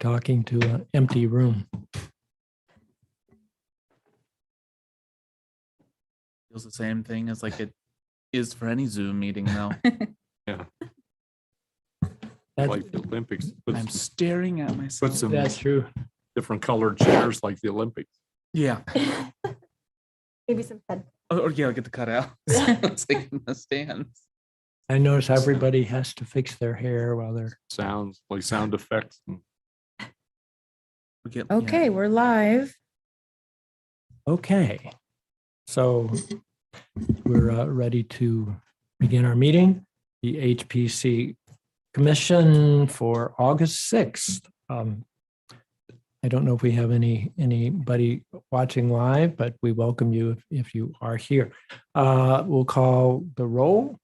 talking to an empty room. Feels the same thing as like it is for any Zoom meeting though. Yeah, That's, like the Olympics. I'm staring at myself. Put some that's true. different colored chairs like the Olympics. Yeah. Maybe some head. Or yeah, I'll get the cutout. It's like in the stands. I notice everybody has to fix their hair while they're. Sounds like sound effects. And We get, Okay, yeah. we're live. Okay. So we're ready to begin our meeting. The HPC Commission for August 6th. I don't know if we have anybody watching live, but we welcome you if you are here. We'll call the roll.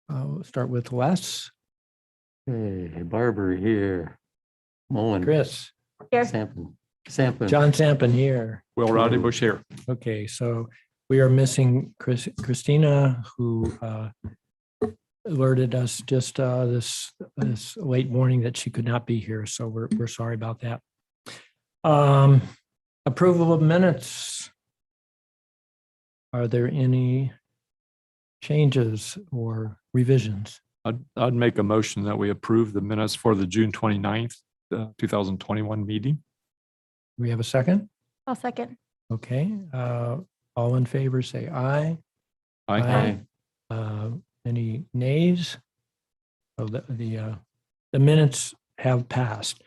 We'll start with Les, Hey, Barber here. Mullen. Chris, Here. Sampling. John Sampen here. Will Roddy Bush here. Okay, so we are missing Christina, who alerted us just this late morning that she could not be here. So we're sorry about that. Approval of minutes. Are there any changes or revisions? I'd make a motion that we approve the minutes for the June 29th, 2021 meeting. Do we have a second? I'll second. Okay, all in favor, say aye. Aye. Any nays? So the minutes have passed.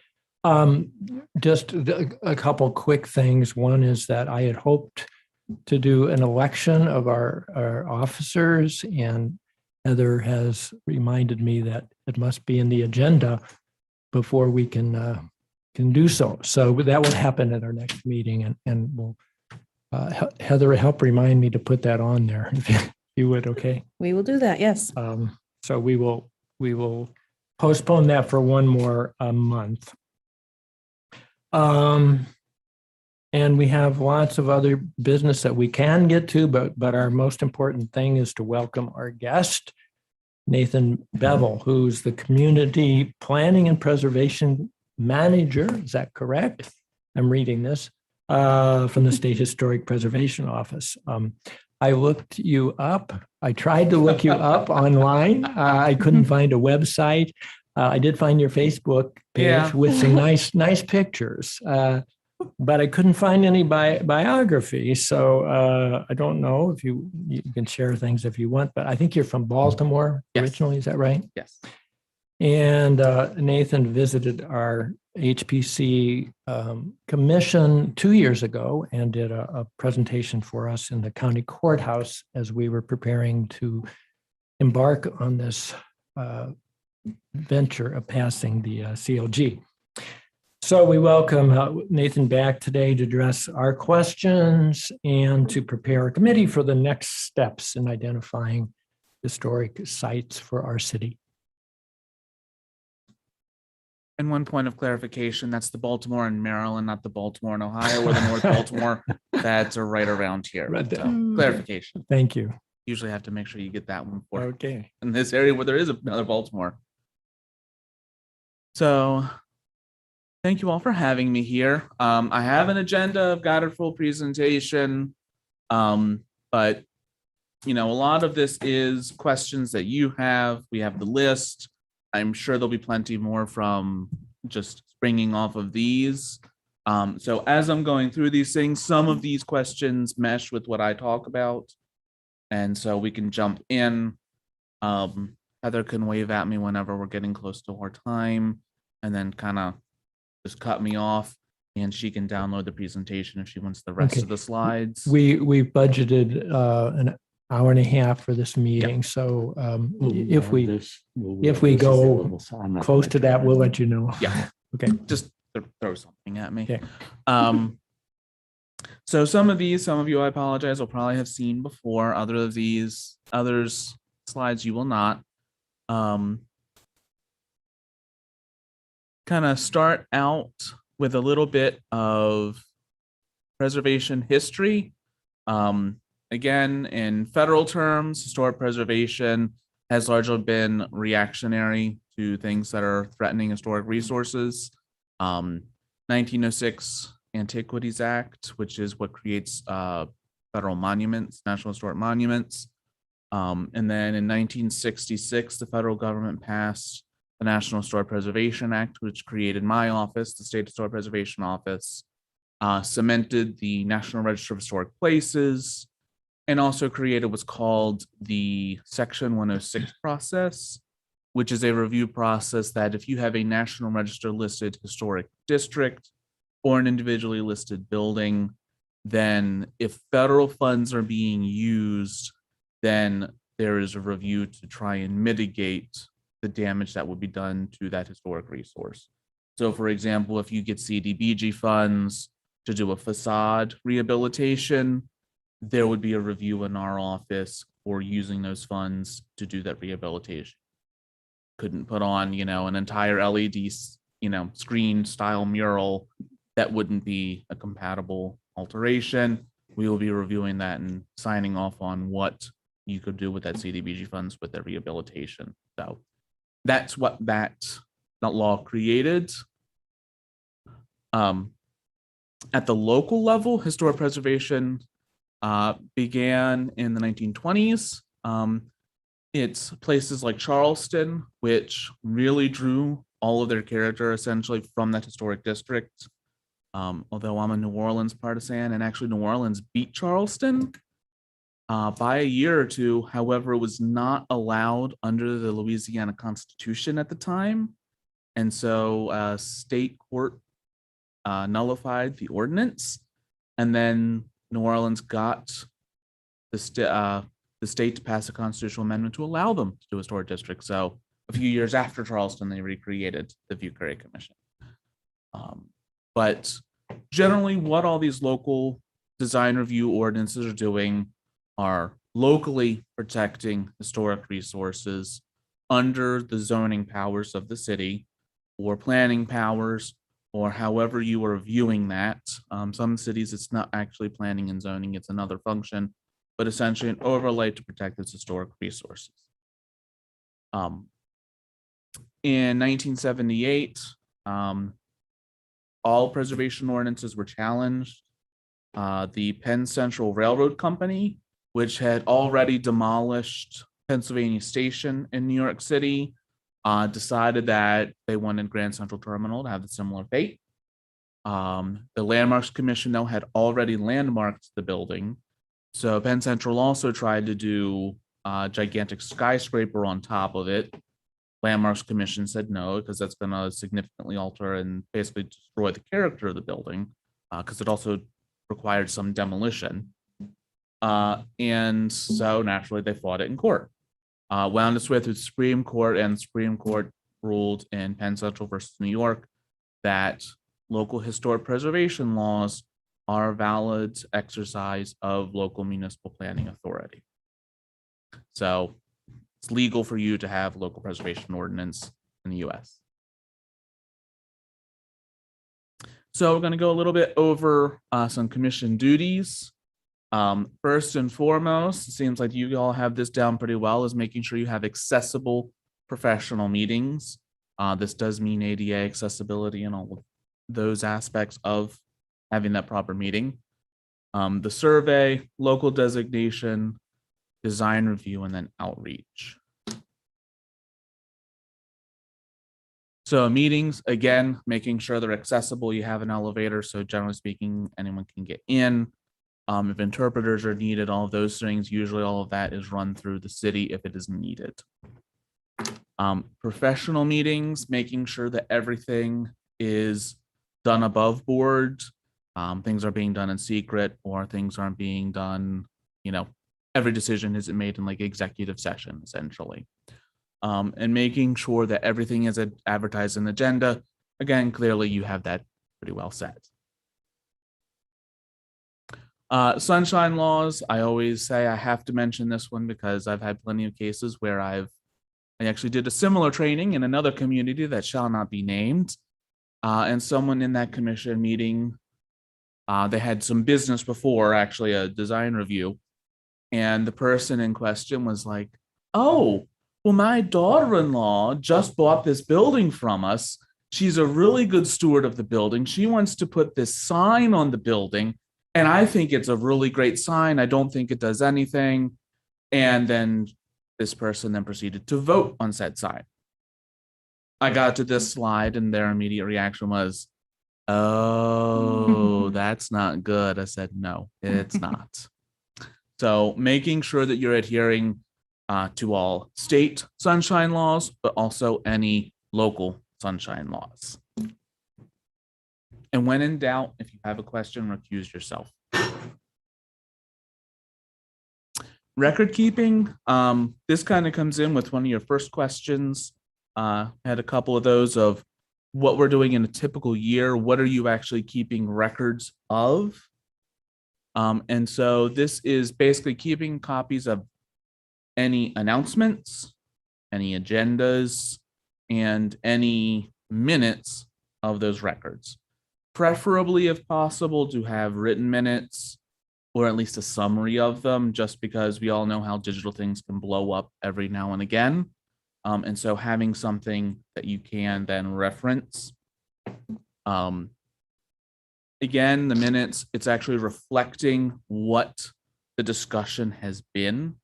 Just a couple quick things. One is that I had hoped to do an election of our officers, and Heather has reminded me that it must be in the agenda before we can do so. So that will happen at our next meeting, and we'll Heather, help remind me to put that on there if you would. Okay. We will do that, yes. So we will postpone that for one more month. And we have lots of other business that we can get to, but our most important thing is to welcome our guest, Nathan Bevel, who's the Community Planning and Preservation Manager. Is that correct? I'm reading this from the State Historic Preservation Office. I looked you up. I tried to look you up online. I couldn't find a website. I did find your Facebook page with some nice pictures, but I couldn't find any biography. So I don't know if you can share things if you want, but I think you're from Baltimore originally. Is that right? Yes. And Nathan visited our HPC commission 2 years ago and did a presentation for us in the county courthouse as we were preparing to embark on this venture of passing the CLG. So we welcome Nathan back today to address our questions and to prepare a committee for the next steps in identifying historic sites for our city. And one point of clarification, that's the Baltimore and Maryland, not the Baltimore and Ohio, or the North Baltimore. That's right around here. Right there. So, clarification. Thank you. Usually have to make sure you get that one for Okay. in this area where there is another Baltimore. So thank you all for having me here. I have an agenda. I've got a full presentation. But you know, a lot of this is questions that you have. We have the list. I'm sure there'll be plenty more from just springing off of these. So as I'm going through these things, some of these questions mesh with what I talk about. And so we can jump in. Heather can wave at me whenever we're getting close to our time and then kind of just cut me off, and she can download the presentation if she wants the rest of the slides. We budgeted an hour and a half for this meeting. So if we go close to that, we'll let you know. Yeah. Okay. Just throw something at me. Okay. So some of you, I apologize, will probably have seen before. Others slides you will not. Kind of start out with a little bit of preservation history. Again, in federal terms, historic preservation has largely been reactionary to things that are threatening historic resources. 1906 Antiquities Act, which is what creates federal monuments, National Historic Monuments. And then in 1966, the federal government passed the National Historic Preservation Act, which created my office, the State Historic Preservation Office, cemented the National Register of Historic Places, and also created what's called the Section 106 process, which is a review process that if you have a National Register listed historic district or an individually listed building, then if federal funds are being used, then there is a review to try and mitigate the damage that would be done to that historic resource. So for example, if you get CDBG funds to do a facade rehabilitation, there would be a review in our office for using those funds to do that rehabilitation. Couldn't put on, an entire LED, screen style mural. That wouldn't be a compatible alteration. We will be reviewing that and signing off on what you could do with that CDBG funds with that rehabilitation. So that's what that law created. At the local level, historic preservation began in the 1920s. It's places like Charleston, which really drew all of their character essentially from that historic district. Although I'm a New Orleans partisan, and actually New Orleans beat Charleston by a year or two. However, it was not allowed under the Louisiana Constitution at the time. And so state court nullified the ordinance. And then New Orleans got the state to pass a constitutional amendment to allow them to do a historic district. So a few years after Charleston, they recreated the Vieux-Carré Commission. But generally, what all these local design review ordinances are doing are locally protecting historic resources under the zoning powers of the city or planning powers, or however you are viewing that. Some cities, it's not actually planning and zoning, it's another function, but essentially an overlay to protect its historic resources. In 1978, all preservation ordinances were challenged. The Penn Central Railroad Company, which had already demolished Pennsylvania Station in New York City, decided that they wanted Grand Central Terminal to have a similar fate. The Landmarks Commission, though, had already landmarked the building. So Penn Central also tried to do a gigantic skyscraper on top of it. Landmarks Commission said no, because that's going to significantly alter and basically destroy the character of the building, because it also required some demolition. And so naturally they fought it in court. Wound its way through the Supreme Court, and the Supreme Court ruled in Penn Central versus New York that local historic preservation laws are a valid exercise of local municipal planning authority. So it's legal for you to have local preservation ordinance in the US. So we're going to go a little bit over some commission duties. First and foremost, it seems like you all have this down pretty well, is making sure you have accessible professional meetings. This does mean ADA accessibility and all of those aspects of having that proper meeting. The survey, local designation, design review, and then outreach. So meetings, again, making sure they're accessible. You have an elevator, so generally speaking, anyone can get in. If interpreters are needed, all of those things, usually all of that is run through the city if it is needed. Professional meetings, making sure that everything is done above board. Things are being done in secret, or things aren't being done, every decision isn't made in like executive session, essentially. And making sure that everything is advertised in the agenda. Again, clearly you have that pretty well set. Sunshine laws, I always say I have to mention this one because I've had plenty of cases where I actually did a similar training in another community that shall not be named. And someone in that commission meeting, they had some business before, actually a design review. And the person in question was like, oh, well, my daughter-in-law just bought this building from us. she's a really good steward of the building. She wants to put this sign on the building, and I think it's a really great sign. I don't think it does anything. And then this person then proceeded to vote on said sign. I got to this slide, and their immediate reaction was, "Oh, that's not good." I said, "No, it's not." So making sure that you're adhering to all state sunshine laws, but also any local sunshine laws. And when in doubt, if you have a question, recuse yourself. Record keeping, this kind of comes in with one of your first questions. I had a couple of those of what we're doing in a typical year. What are you actually keeping records of? And so this is basically keeping copies of any announcements, any agendas, and any minutes of those records. Preferably, if possible, to have written minutes or at least a summary of them, just because we all know how digital things can blow up every now and again. And so having something that you can then reference. Again, the minutes, it's actually reflecting what the discussion has been.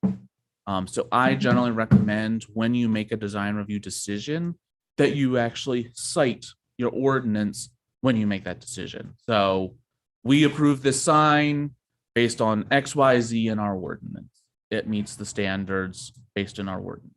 So I generally recommend when you make a design review decision that you actually cite your ordinance when you make that decision. So we approve this sign based on X, Y, Z in our ordinance. It meets the standards based in our ordinance.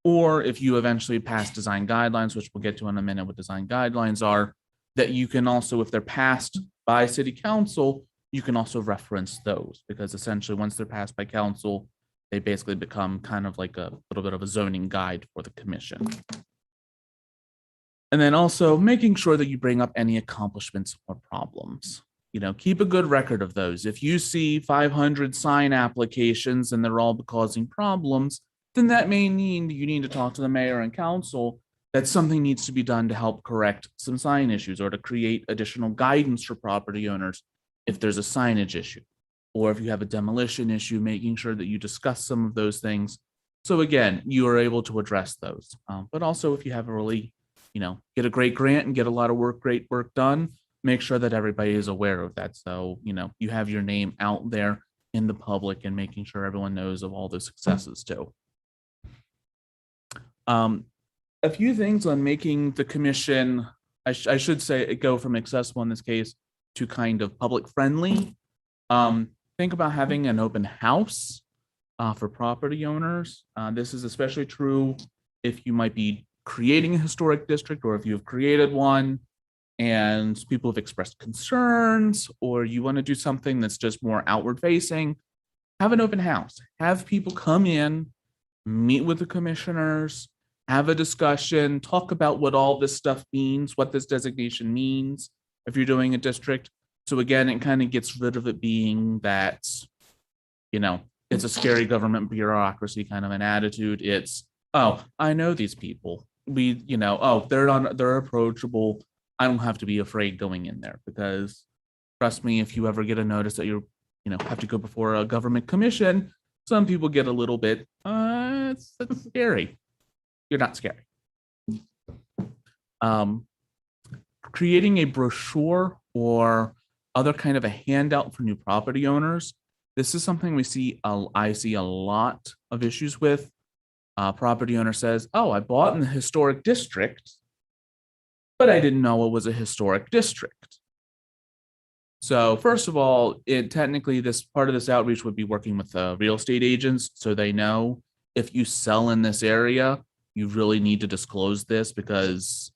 Or if you eventually pass design guidelines, which we'll get to in a minute what design guidelines are, that you can also, if they're passed by city council, you can also reference those, because essentially once they're passed by council, they basically become kind of like a little bit of a zoning guide for the commission. And then also making sure that you bring up any accomplishments or problems. You know, keep a good record of those. If you see 500 sign applications and they're all causing problems, then that may mean you need to talk to the mayor and council that something needs to be done to help correct some sign issues or to create additional guidance for property owners if there's a signage issue. Or if you have a demolition issue, making sure that you discuss some of those things. So again, you are able to address those. But also if you have a really, get a great grant and get a lot of great work done, make sure that everybody is aware of that. So, you have your name out there in the public and making sure everyone knows of all the successes too. A few things on making the commission, I should say, go from accessible in this case to kind of public friendly. Think about having an open house for property owners. This is especially true if you might be creating a historic district or if you've created one and people have expressed concerns, or you want to do something that's just more outward facing. Have an open house. Have people come in, meet with the commissioners, have a discussion, talk about what all this stuff means, what this designation means if you're doing a district. So again, it kind of gets rid of it being that, it's a scary government bureaucracy kind of an attitude. It's, oh, I know these people. They're approachable. I don't have to be afraid going in there, because trust me, if you ever get a notice that you have to go before a government commission, some people get a little bit, it's scary. You're not scary. Creating a brochure or other kind of a handout for new property owners. This is something I see a lot of issues with. Property owner says, oh, I bought in the historic district, but I didn't know it was a historic district. So first of all, technically this part of this outreach would be working with real estate agents, so they know if you sell in this area, you really need to disclose this, because,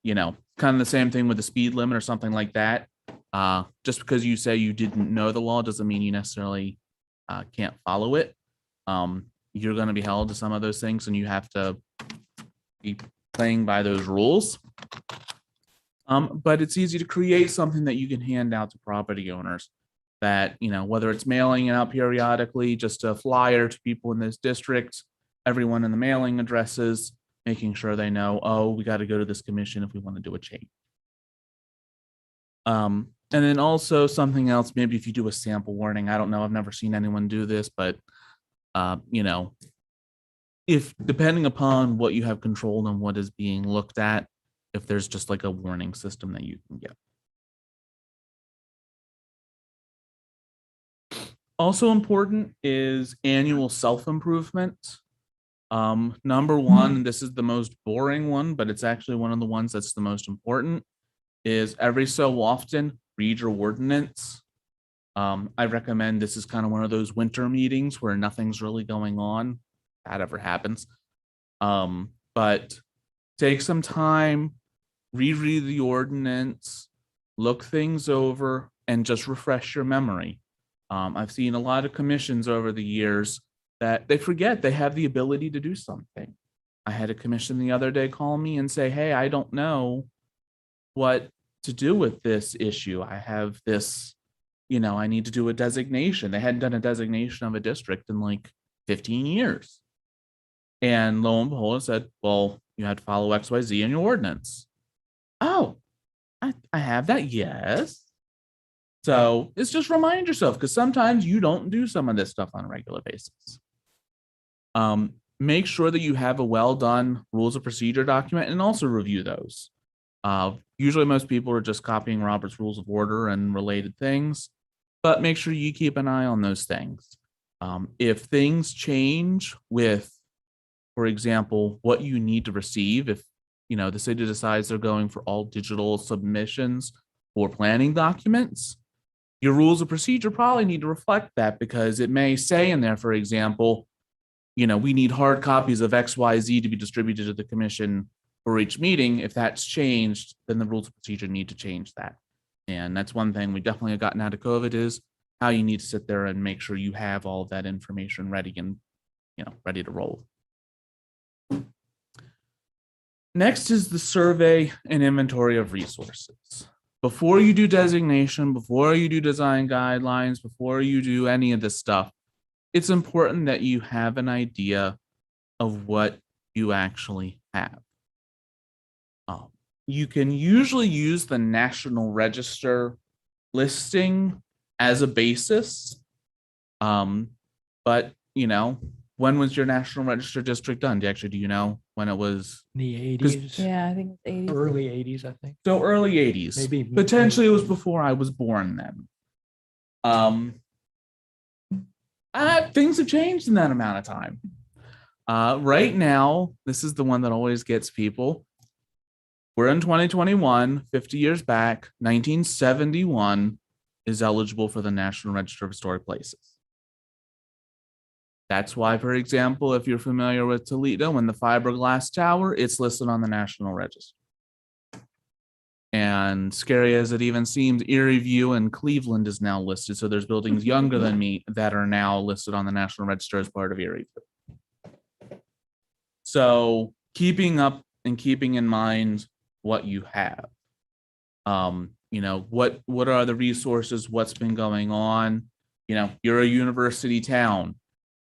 kind of the same thing with the speed limit or something like that. Just because you say you didn't know the law doesn't mean you necessarily can't follow it. You're going to be held to some of those things, and you have to be playing by those rules. But it's easy to create something that you can hand out to property owners that, whether it's mailing it out periodically, just a flyer to people in this district, everyone in the mailing addresses, making sure they know, oh, we got to go to this commission if we want to do a change. And then also something else, maybe if you do a sample warning, I don't know, I've never seen anyone do this, but if depending upon what you have control and what is being looked at, if there's just like a warning system that you can get. Also important is annual self-improvement. Number one, and this is the most boring one, but it's actually one of the ones that's the most important, is every so often read your ordinance. I recommend this is kind of one of those winter meetings where nothing's really going on. That ever happens. But take some time, reread the ordinance, look things over, and just refresh your memory. I've seen a lot of commissions over the years that they forget they have the ability to do something. I had a commission the other day call me and say, hey, I don't know what to do with this issue. I have this, I need to do a designation. They hadn't done a designation of a district in like 15 years. And lo and behold, it said, well, you had to follow XYZ in your ordinance. Oh, I have that, yes. So it's just remind yourself, because sometimes you don't do some of this stuff on a regular basis. Make sure that you have a well done rules of procedure document and also review those. Usually most people are just copying Robert's Rules of Order and related things, but make sure you keep an eye on those things. If things change with, for example, what you need to receive, if the city decides they're going for all digital submissions for planning documents, your rules of procedure probably need to reflect that, because it may say in there, for example, we need hard copies of XYZ to be distributed to the commission for each meeting. If that's changed, then the rules of procedure need to change that. And that's one thing we definitely have gotten out of COVID, is how you need to sit there and make sure you have all of that information ready and, ready to roll. Next is the survey and inventory of resources. Before you do designation, before you do design guidelines, before you do any of this stuff, it's important that you have an idea of what you actually have. You can usually use the National Register listing as a basis, but when was your National Register district done? Do you know when it was? In the 80s. Yeah, I think it's 80s. Early 80s, I think. So early 80s. Maybe Potentially it was before I was born then. Things have changed in that amount of time. Right now, this is the one that always gets people. We're in 2021, 50 years back, 1971 is eligible for the National Register of Historic Places. That's why, for example, if you're familiar with Toledo and the fiberglass tower, it's listed on the National Register. And scary as it even seems, Erie View and Cleveland is now listed. So there's buildings younger than me that are now listed on the National Register as part of Erie View. So keeping up and keeping in mind what you have. What are the resources, what's been going on? You're a university town.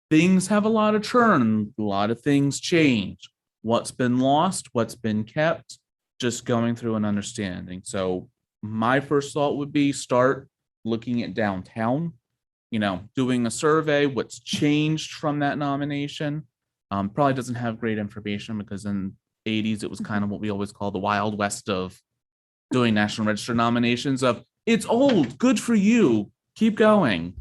Things have a lot of churn, a lot of things change. What's been lost, what's been kept, just going through and understanding. So my first thought would be start looking at downtown, doing a survey, what's changed from that nomination. Probably doesn't have great information, because in the 80s, it was kind of what we always call the Wild West of doing National Register nominations of, it's old, good for you, keep going.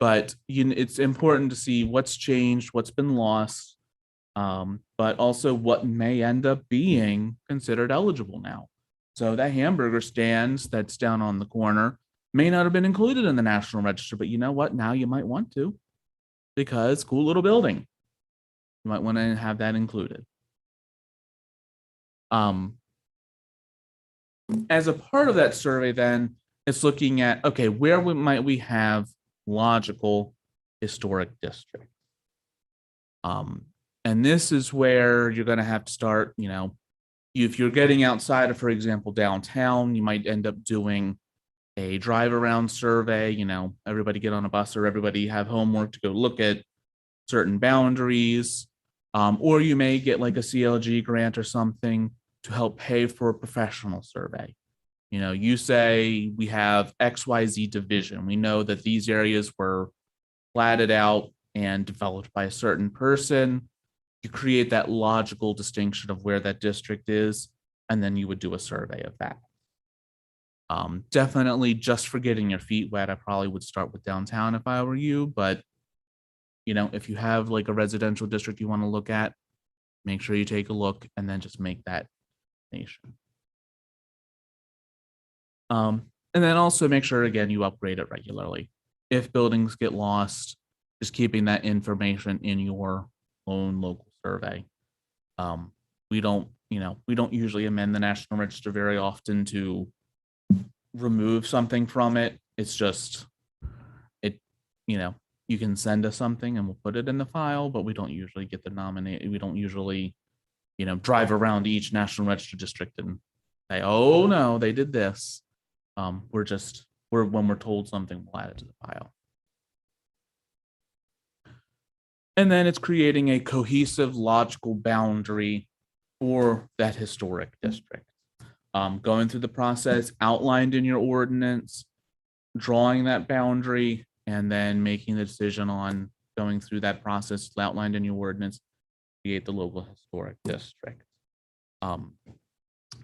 But it's important to see what's changed, what's been lost, but also what may end up being considered eligible now. So that hamburger stand that's down on the corner may not have been included in the National Register, but you know what? Now you might want to, because cool little building. You might want to have that included. As a part of that survey, then, it's looking at, okay, where might we have logical historic districts? And this is where you're going to have to start, if you're getting outside of, for example, downtown, you might end up doing a drive around survey, everybody get on a bus, or everybody have homework to go look at certain boundaries. Or you may get like a CLG grant or something to help pay for a professional survey. You say we have XYZ division. We know that these areas were platted out and developed by a certain person. you create that logical distinction of where that district is, and then you would do a survey of that. Definitely just for getting your feet wet, I probably would start with downtown if I were you, but you know, if you have like a residential district you want to look at, make sure you take a look and then just make that nation. And then also make sure, again, you upgrade it regularly. If buildings get lost, just keeping that information in your own local survey. We don't usually amend the National Register very often to remove something from it. It's just, you can send us something and we'll put it in the file, but we don't usually get the nominate. We don't usually, drive around each National Register district and say, oh no, they did this. When we're told something, we'll add it to the file. And then it's creating a cohesive, logical boundary for that historic district. Going through the process outlined in your ordinance, drawing that boundary, and then making the decision on going through that process outlined in your ordinance, create the local historic district.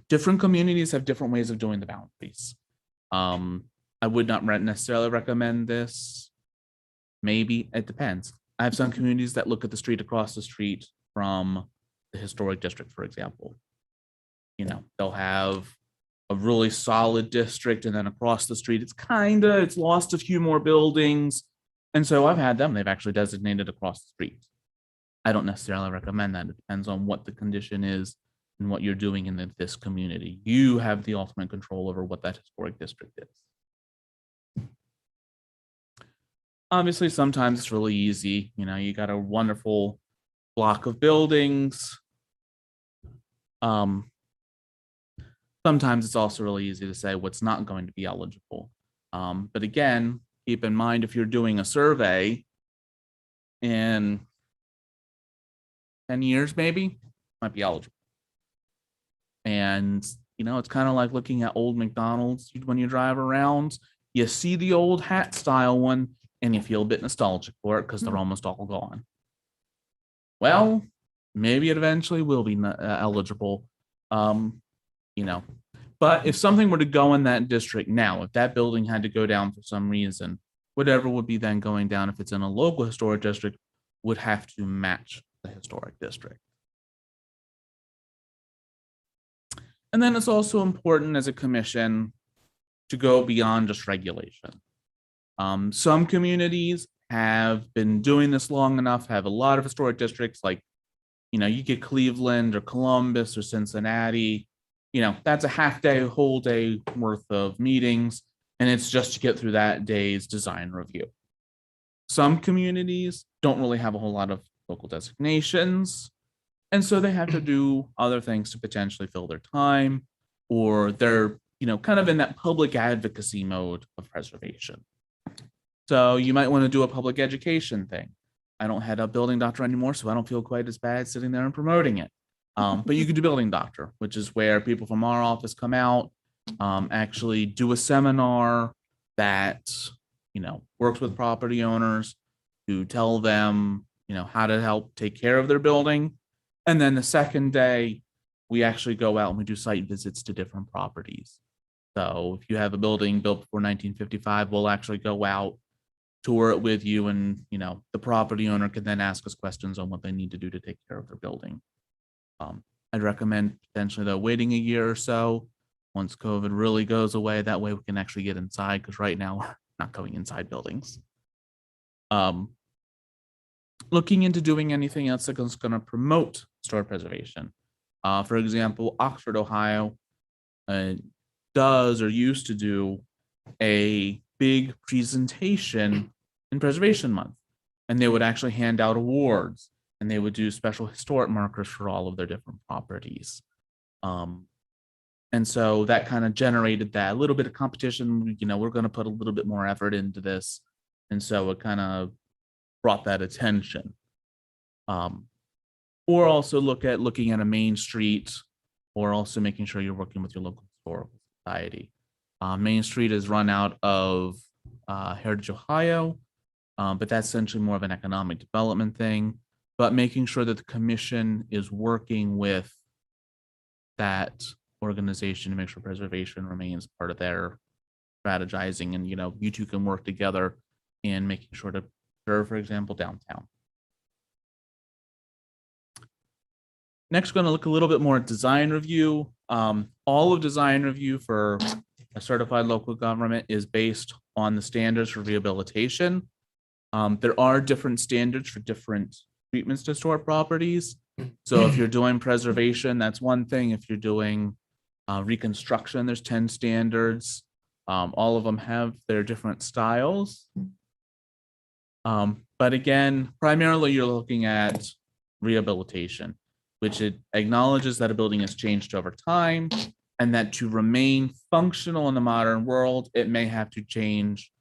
Different communities have different ways of doing the boundaries. I would not necessarily recommend this. Maybe, it depends. I have some communities that look at the street across the street from the historic district, for example. They'll have a really solid district, and then across the street, it's lost a few more buildings. And so I've had them, they've actually designated across the street. I don't necessarily recommend that. It depends on what the condition is and what you're doing in this community. You have the ultimate control over what that historic district is. Obviously, sometimes it's really easy. You got a wonderful block of buildings. Sometimes it's also really easy to say what's not going to be eligible. But again, keep in mind, if you're doing a survey in 10 years, maybe, might be eligible. And, it's kind of like looking at old McDonald's when you drive around. You see the old hat style one, and you feel a bit nostalgic for it because they're almost all gone. Well, maybe it eventually will be eligible. But if something were to go in that district now, if that building had to go down for some reason, whatever would be then going down, if it's in a local historic district, would have to match the historic district. And then it's also important as a commission to go beyond just regulation. Some communities have been doing this long enough, have a lot of historic districts, like, you get Cleveland or Columbus or Cincinnati, that's a half day, whole day worth of meetings, and it's just to get through that day's design review. Some communities don't really have a whole lot of local designations, and so they have to do other things to potentially fill their time, or they're, kind of in that public advocacy mode of preservation. So you might want to do a public education thing. I don't head up building doctor anymore, so I don't feel quite as bad sitting there and promoting it. But you could do building doctor, which is where people from our office come out, actually do a seminar that, works with property owners to tell them, how to help take care of their building. And then the second day, we actually go out and we do site visits to different properties. So if you have a building built before 1955, we'll actually go out, tour it with you, and the property owner can then ask us questions on what they need to do to take care of their building. I'd recommend potentially though waiting a year or so once COVID really goes away. That way we can actually get inside, because right now we're not going inside buildings. Looking into doing anything else that's going to promote historic preservation. For example, Oxford, Ohio does or used to do a big presentation in Preservation Month, and they would actually hand out awards, and they would do special historic markers for all of their different properties. And so that kind of generated that little bit of competition. We're going to put a little bit more effort into this, and so it kind of brought that attention. Or also looking at a main street, or also making sure you're working with your local historical society. Main Street is run out of Heritage, Ohio, but that's essentially more of an economic development thing. but making sure that the commission is working with that organization to make sure preservation remains part of their strategizing, and you two can work together in making sure to preserve, for example, downtown. Next, we're going to look a little bit more at design review. All of design review for a certified local government is based on the standards for rehabilitation. There are different standards for different treatments to historic properties. So if you're doing preservation, that's one thing. If you're doing reconstruction, there's 10 standards. All of them have their different styles. But again, primarily you're looking at rehabilitation, which it acknowledges that a building has changed over time and that to remain functional in the modern world, it may have to change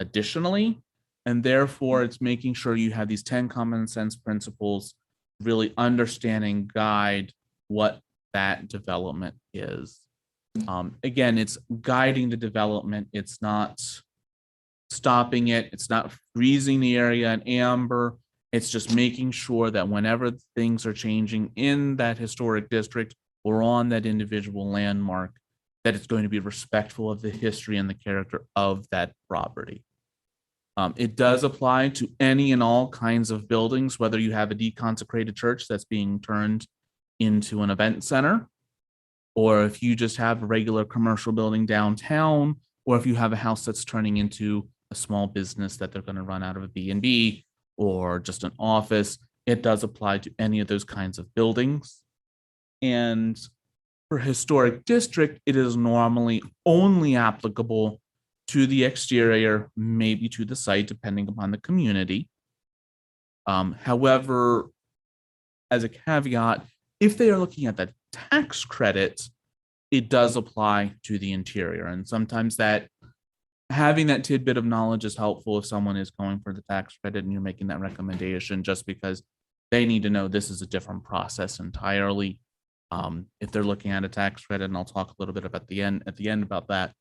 additionally. And therefore, it's making sure you have these 10 common sense principles, really understanding, guide what that development is. Again, it's guiding the development. It's not stopping it. It's not freezing the area in amber. It's just making sure that whenever things are changing in that historic district or on that individual landmark, that it's going to be respectful of the history and the character of that property. It does apply to any and all kinds of buildings, whether you have a deconsecrated church that's being turned into an event center, or if you just have a regular commercial building downtown, or if you have a house that's turning into a small business that they're going to run out of a B&B or just an office. It does apply to any of those kinds of buildings. And for historic district, it is normally only applicable to the exterior, maybe to the site, depending upon the community. However, as a caveat, if they are looking at the tax credit, it does apply to the interior. And sometimes that having that tidbit of knowledge is helpful if someone is going for the tax credit and you're making that recommendation, just because they need to know this is a different process entirely. If they're looking at a tax credit, and I'll talk a little bit about at the end about that,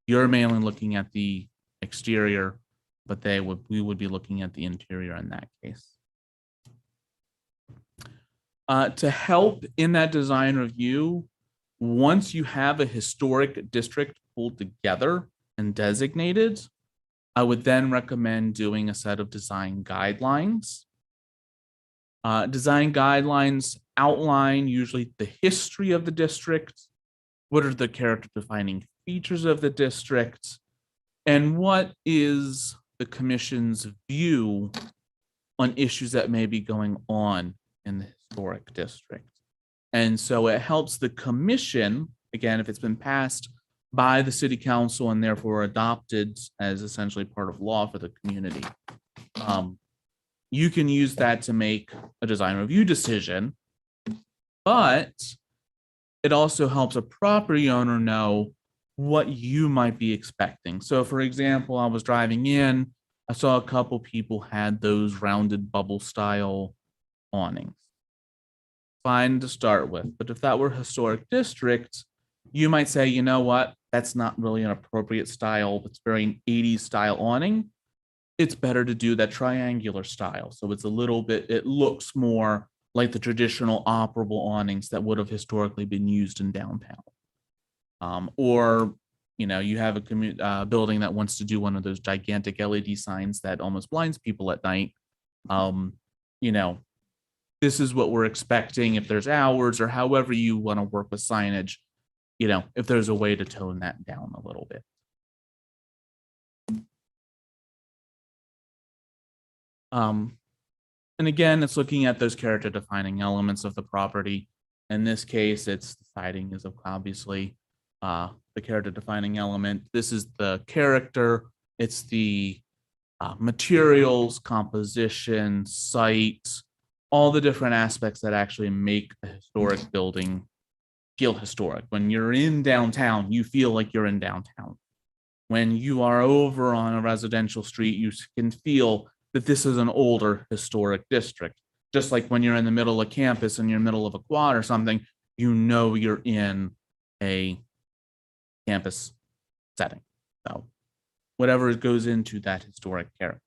you're mainly looking at the exterior, but we would be looking at the interior in that case. To help in that design review, once you have a historic district pulled together and designated, I would then recommend doing a set of design guidelines. Design guidelines outline usually the history of the district, what are the character defining features of the district, and what is the commission's view on issues that may be going on in the historic district. And so it helps the commission, again, if it's been passed by the city council and therefore adopted as essentially part of law for the community. You can use that to make a design review decision, but it also helps a property owner know what you might be expecting. So for example, I was driving in, I saw a couple people had those rounded bubble style awnings. Fine to start with, but if that were historic district, you might say, you know what, that's not really an appropriate style. It's very an 80s style awning. It's better to do that triangular style. So it's a little bit, it looks more like the traditional operable awnings that would have historically been used in downtown. Or, you have a building that wants to do one of those gigantic LED signs that almost blinds people at night. This is what we're expecting if there's hours or however you want to work with signage, if there's a way to tone that down a little bit. And again, it's looking at those character defining elements of the property. In this case, it's the siding is obviously the character defining element. This is the character. It's the materials, composition, site, all the different aspects that actually make a historic building feel historic. When you're in downtown, you feel like you're in downtown. When you are over on a residential street, you can feel that this is an older historic district. Just like when you're in the middle of campus and you're in the middle of a quad or something, you're in a campus setting. So whatever goes into that historic character.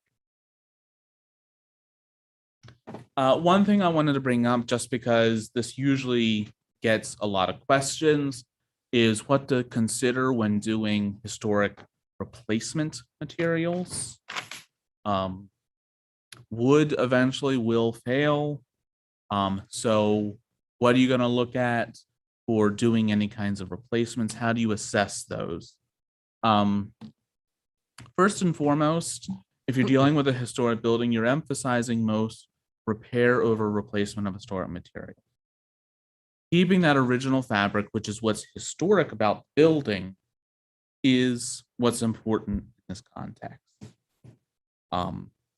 One thing I wanted to bring up, just because this usually gets a lot of questions, is what to consider when doing historic replacement materials. Wood eventually will fail. So what are you going to look at for doing any kinds of replacements? How do you assess those? First and foremost, if you're dealing with a historic building, you're emphasizing most repair over replacement of historic material. Keeping that original fabric, which is what's historic about the building, is what's important in this context.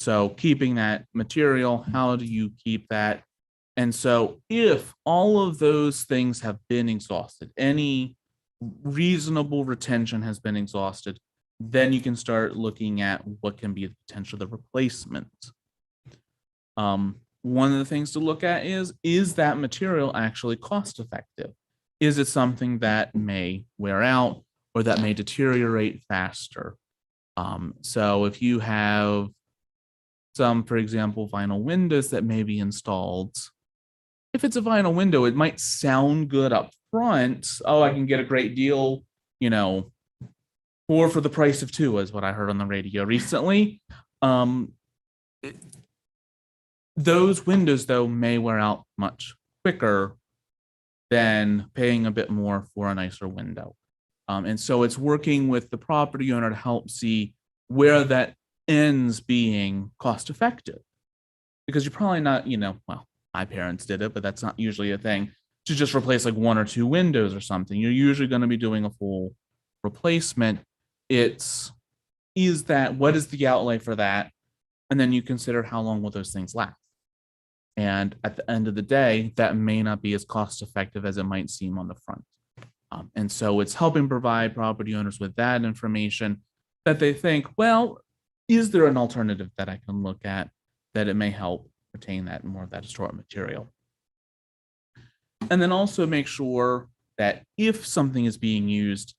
So keeping that material, how do you keep that? And so if all of those things have been exhausted, any reasonable retention has been exhausted, then you can start looking at what can be the potential of the replacement. One of the things to look at is that material actually cost effective? Is it something that may wear out or that may deteriorate faster? So if you have some, for example, vinyl windows that may be installed, if it's a vinyl window, it might sound good up front. Oh, I can get a great deal, 4 for the price of 2 is what I heard on the radio recently. Those windows, though, may wear out much quicker than paying a bit more for a nicer window. And so it's working with the property owner to help see where that ends being cost effective. Because you're probably not, well, my parents did it, but that's not usually a thing, to just replace like 1 or 2 windows or something. You're usually going to be doing a full replacement. What is the outlay for that? And then you consider how long will those things last. And at the end of the day, that may not be as cost effective as it might seem on the front. And so it's helping provide property owners with that information that they think, well, is there an alternative that I can look at that it may help retain that more of that historic material? And then also make sure that if something is being used,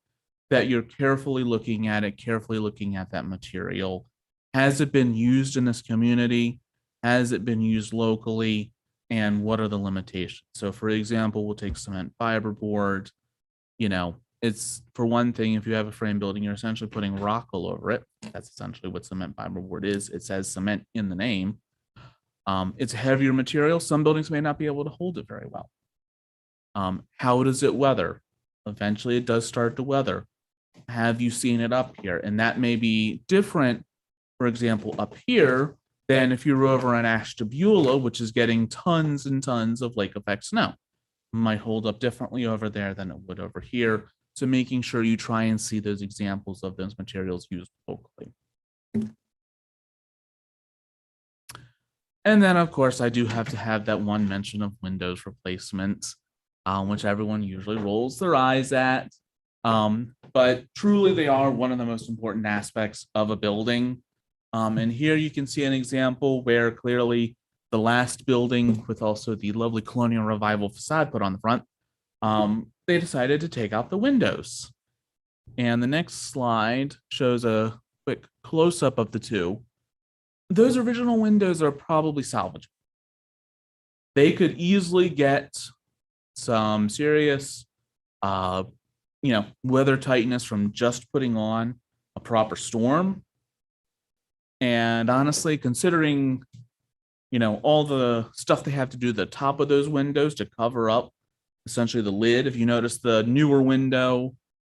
that you're carefully looking at it, carefully looking at that material. Has it been used in this community? Has it been used locally? And what are the limitations? So for example, we'll take cement fiberboard. It's, for one thing, if you have a frame building, you're essentially putting rock all over it. That's essentially what cement fiberboard is. It says cement in the name. It's a heavier material. Some buildings may not be able to hold it very well. How does it weather? Eventually it does start to weather. Have you seen it up here? And that may be different, for example, up here than if you were over on Ashtabula, which is getting tons and tons of lake effect snow. Might hold up differently over there than it would over here. So making sure you try and see those examples of those materials used locally. And then, of course, I do have to have that one mention of windows replacement, which everyone usually rolls their eyes at. But truly, they are one of the most important aspects of a building. And here you can see an example where clearly the last building, with also the lovely colonial revival facade put on the front, they decided to take out the windows. And the next slide shows a quick close-up of the two. Those original windows are probably salvageable. They could easily get some serious, weather tightness from just putting on a proper storm. And honestly, considering, all the stuff they have to do to the top of those windows to cover up essentially the lid. If you notice, the newer window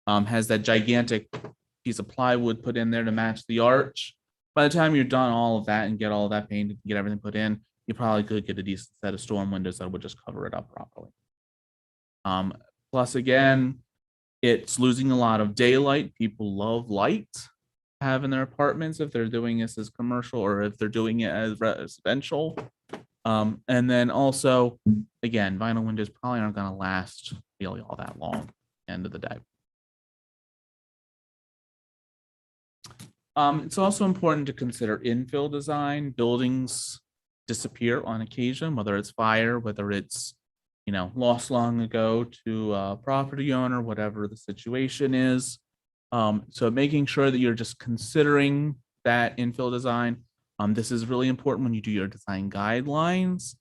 has that gigantic piece of plywood put in there to match the arch. By the time you're done all of that and get all of that painted, get everything put in, you probably could get a decent set of storm windows that would just cover it up properly. Plus, again, it's losing a lot of daylight. People love light to have in their apartments if they're doing this as commercial or if they're doing it as residential. And then also, again, vinyl windows probably aren't going to last really all that long at the end of the day. It's also important to consider infill design. Buildings disappear on occasion, whether it's fire, whether it's, lost long ago to a property owner, whatever the situation is. So making sure that you're just considering that infill design. This is really important when you do your design guidelines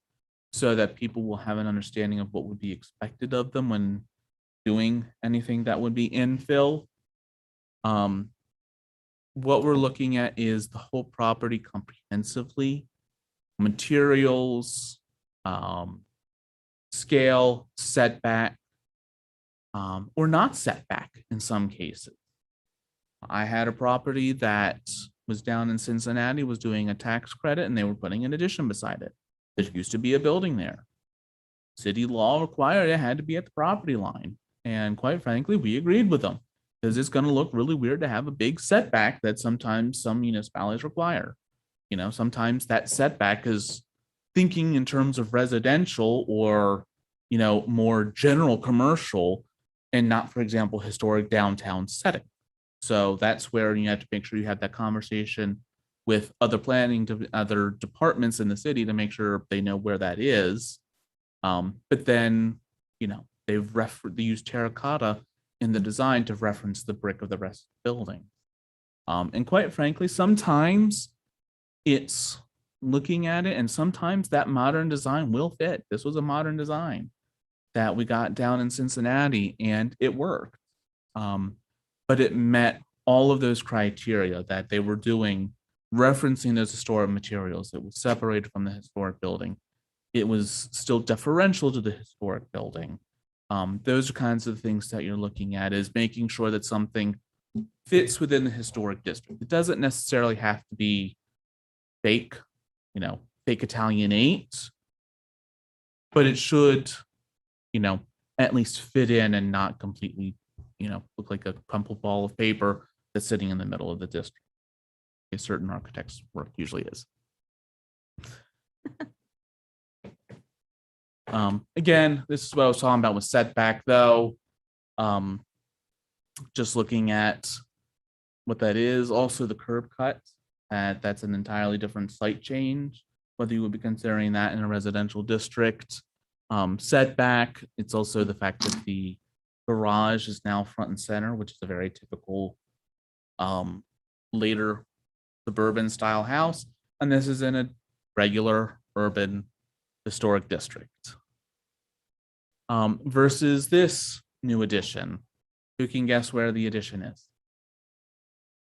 so that people will have an understanding of what would be expected of them when doing anything that would be infill. What we're looking at is the whole property comprehensively, materials, scale, setback, or not setback in some cases. I had a property that was down in Cincinnati, was doing a tax credit, and they were putting an addition beside it. There used to be a building there. City law required it had to be at the property line. And quite frankly, we agreed with them because it's going to look really weird to have a big setback that sometimes some municipalities require. You know, sometimes that setback is thinking in terms of residential or, you know, more general commercial and not, for example, historic downtown setting. So that's where you have to make sure you have that conversation with other other departments in the city to make sure they know where that is. But then, you know, they use terracotta in the design to reference the brick of the rest of the building. And quite frankly, sometimes it's looking at it and sometimes that modern design will fit. This was a modern design that we got down in Cincinnati and it worked. But it met all of those criteria that they were doing, referencing those historic materials. It was separated from the historic building. It was still deferential to the historic building. Those are kinds of things that you're looking at, is making sure that something fits within the historic district. It doesn't necessarily have to be fake, you know, fake Italianate, but it should, you know, at least fit in and not completely, you know, look like a crumpled ball of paper that's sitting in the middle of the district. A certain architect's work usually is. Again, this is what I was talking about with setback, though. Just looking at what that is. Also, the curb cut. That's an entirely different site change, whether you would be considering that in a residential district. Setback. It's also the fact that the garage is now front and center, which is a very typical later suburban style house. And this is in a regular urban historic district. Versus this new addition. Who can guess where the addition is?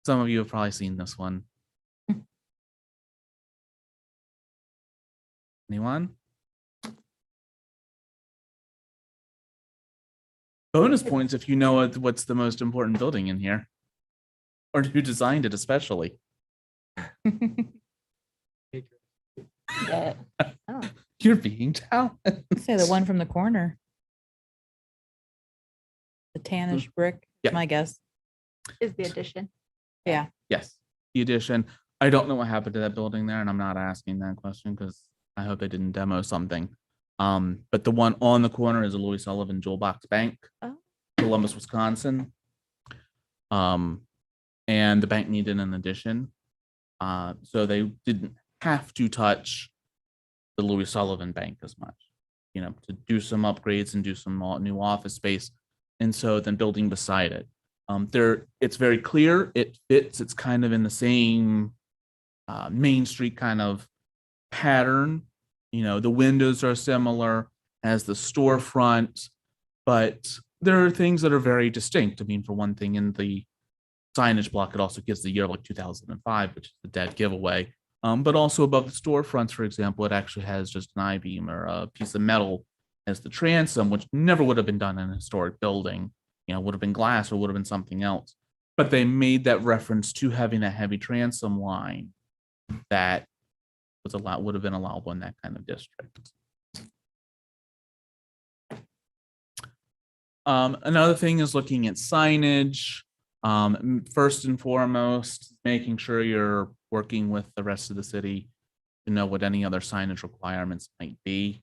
Some of you have probably seen this one. Anyone? Bonus points if you know what's the most important building in here. Or who designed it especially. Yeah. Oh, You're being talented. Say the one from the corner. The tannish brick, Yeah. my guess. is the addition. Yeah. Yes, the addition. I don't know what happened to that building there, and I'm not asking that question because I hope they didn't demo something. But the one on the corner is a Louis Sullivan Jewel Box Bank, Oh. Columbus, Wisconsin. And the bank needed an addition. So they didn't have to touch the Louis Sullivan Bank as much, you know, to do some upgrades and do some new office space. And so then building beside it. It's very clear, it fits, it's kind of in the same Main Street kind of pattern. You know, the windows are similar as the storefront, but there are things that are very distinct. I mean, for one thing, in the signage block, it also gives the year like 2005, which is the dead giveaway. But also above the storefronts, for example, it actually has just an I-beam or a piece of metal as the transom, which never would have been done in a historic building. You know, would have been glass or would have been something else. But they made that reference to having a heavy transom line that was would have been allowable in that kind of district. Another thing is looking at signage. First and foremost, making sure you're working with the rest of the city to know what any other signage requirements might be.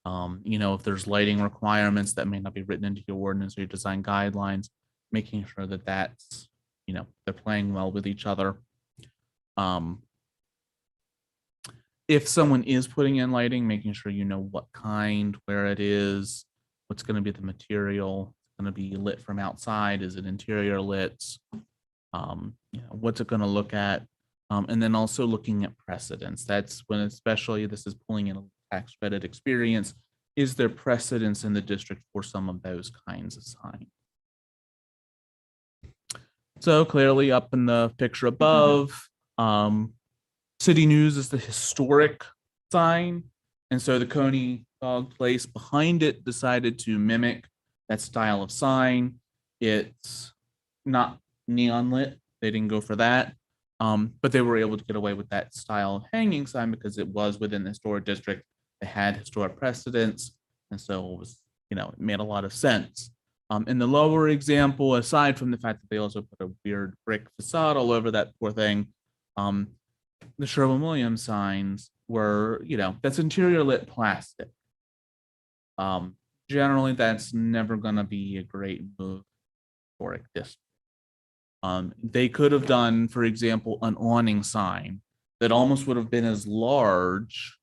You know, if there's lighting requirements that may not be written into your ordinance or your design guidelines, making sure that that's, you know, they're playing well with each other. If someone is putting in lighting, making sure you know what kind, where it is, what's going to be the material, going to be lit from outside, is it interior lit? You know, what's it going to look at And then also looking at precedence. That's when, especially this is pulling in a tax credit experience. Is there precedence in the district for some of those kinds of signs? So clearly up in the picture above, City News is the historic sign. And so the Coney Dog Place behind it decided to mimic that style of sign. It's not neon lit. They didn't go for that. But they were able to get away with that style of hanging sign because it was within the historic district. They had historic precedence. And so it was, it made a lot of sense. In the lower example, aside from the fact that they also put a weird brick facade all over that poor thing, the Sherwin-Williams signs were, that's interior lit plastic. Generally, that's never going to be a great move for a district. They could have done, for example, an awning sign that almost would have been as large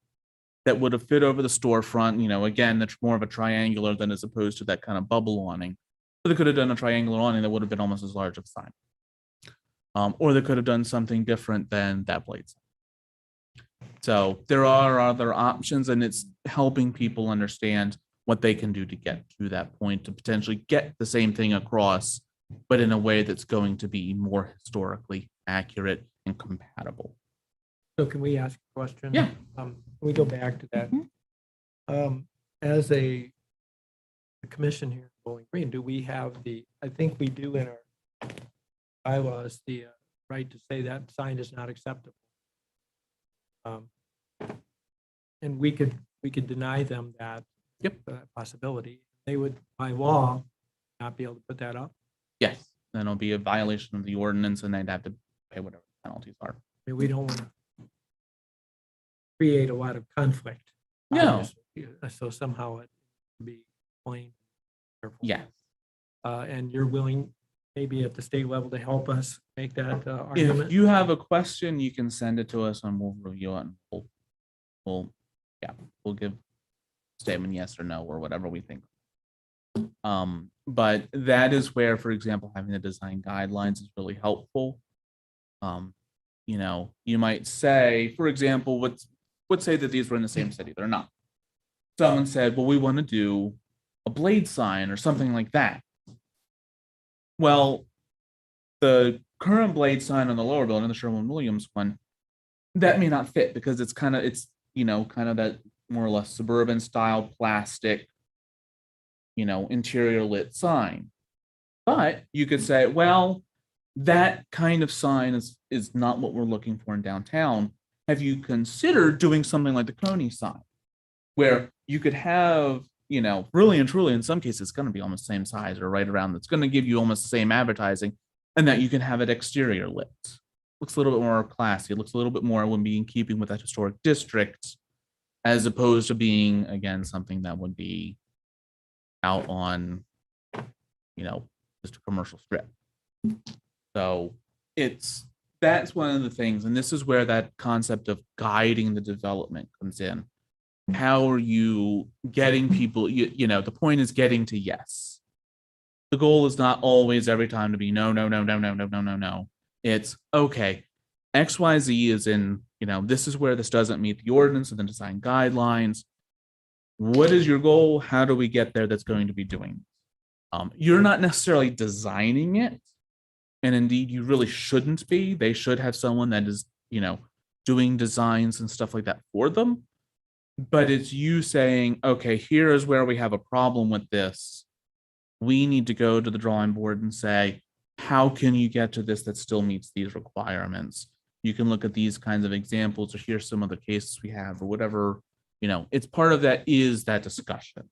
that would have fit over the storefront. Again, that's more of a triangular than as opposed to that kind of bubble awning. So they could have done a triangular awning that would have been almost as large of a sign. Or they could have done something different than that blade sign. So there are other options, and it's helping people understand what they can do to get to that point to potentially get the same thing across, but in a way that's going to be more historically accurate and compatible. So can we ask a question? Yeah. Can we go back to that? As a commission here in Bowling Green, do we have I think we do in our bylaws, the right to say that sign is not acceptable. And we could deny them that possibility. They would, by law, not be able to put that up. Yes, then it'll be a violation of the ordinance and they'd have to pay whatever penalties are. I mean, we don't want to create a lot of conflict. No. Obviously. So somehow it can be plain. Careful. Yes. And you're willing, maybe at the state level, to help us make that argument? If you have a question, you can send it to us and we'll review it. And we'll give statement yes or no or whatever we think. But that is where, for example, having the design guidelines is really helpful. You might say, for example, let's say that these were in the same city. They're not. Someone said, well, we want to do a blade sign or something like that. Well, the current blade sign on the lower building, the Sherwin-Williams one, that may not fit because it's kind of that more or less suburban style plastic, interior lit sign. But you could say, well, that kind of sign is not what we're looking for in downtown. Have you considered doing something like the Coney sign, where you could have, really and truly, in some cases, it's going to be almost the same size or right around. That's going to give you almost the same advertising, and that you can have it exterior lit. Looks a little bit more classy. It looks a little bit more when being in keeping with that historic district, as opposed to being, again, something that would be out on, just a commercial strip. So that's one of the things, and this is where that concept of guiding the development comes in. How are you getting people, the point is getting to yes. The goal is not always every time to be no. It's okay. XYZ is in, this is where this doesn't meet the ordinance and the design guidelines. What is your goal? How do we get there that's going to be doing? You're not necessarily designing it. And indeed, you really shouldn't be. They should have someone that is, doing designs and stuff like that for them. But it's you saying, okay, here is where we have a problem with this. We need to go to the drawing board and say, how can you get to this that still meets these requirements? You can look at these kinds of examples, or here's some other cases we have, or whatever. It's part of that is that discussion.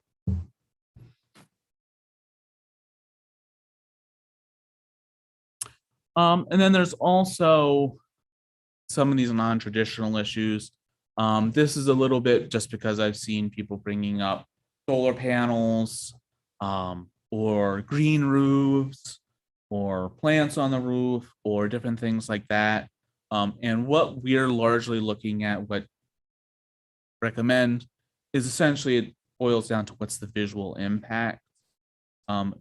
And then there's also some of these non-traditional issues. This is a little bit just because I've seen people bringing up solar panels, or green roofs, or plants on the roof, or different things like that. And what we're largely looking at, what recommend, is essentially it boils down to what's the visual impact.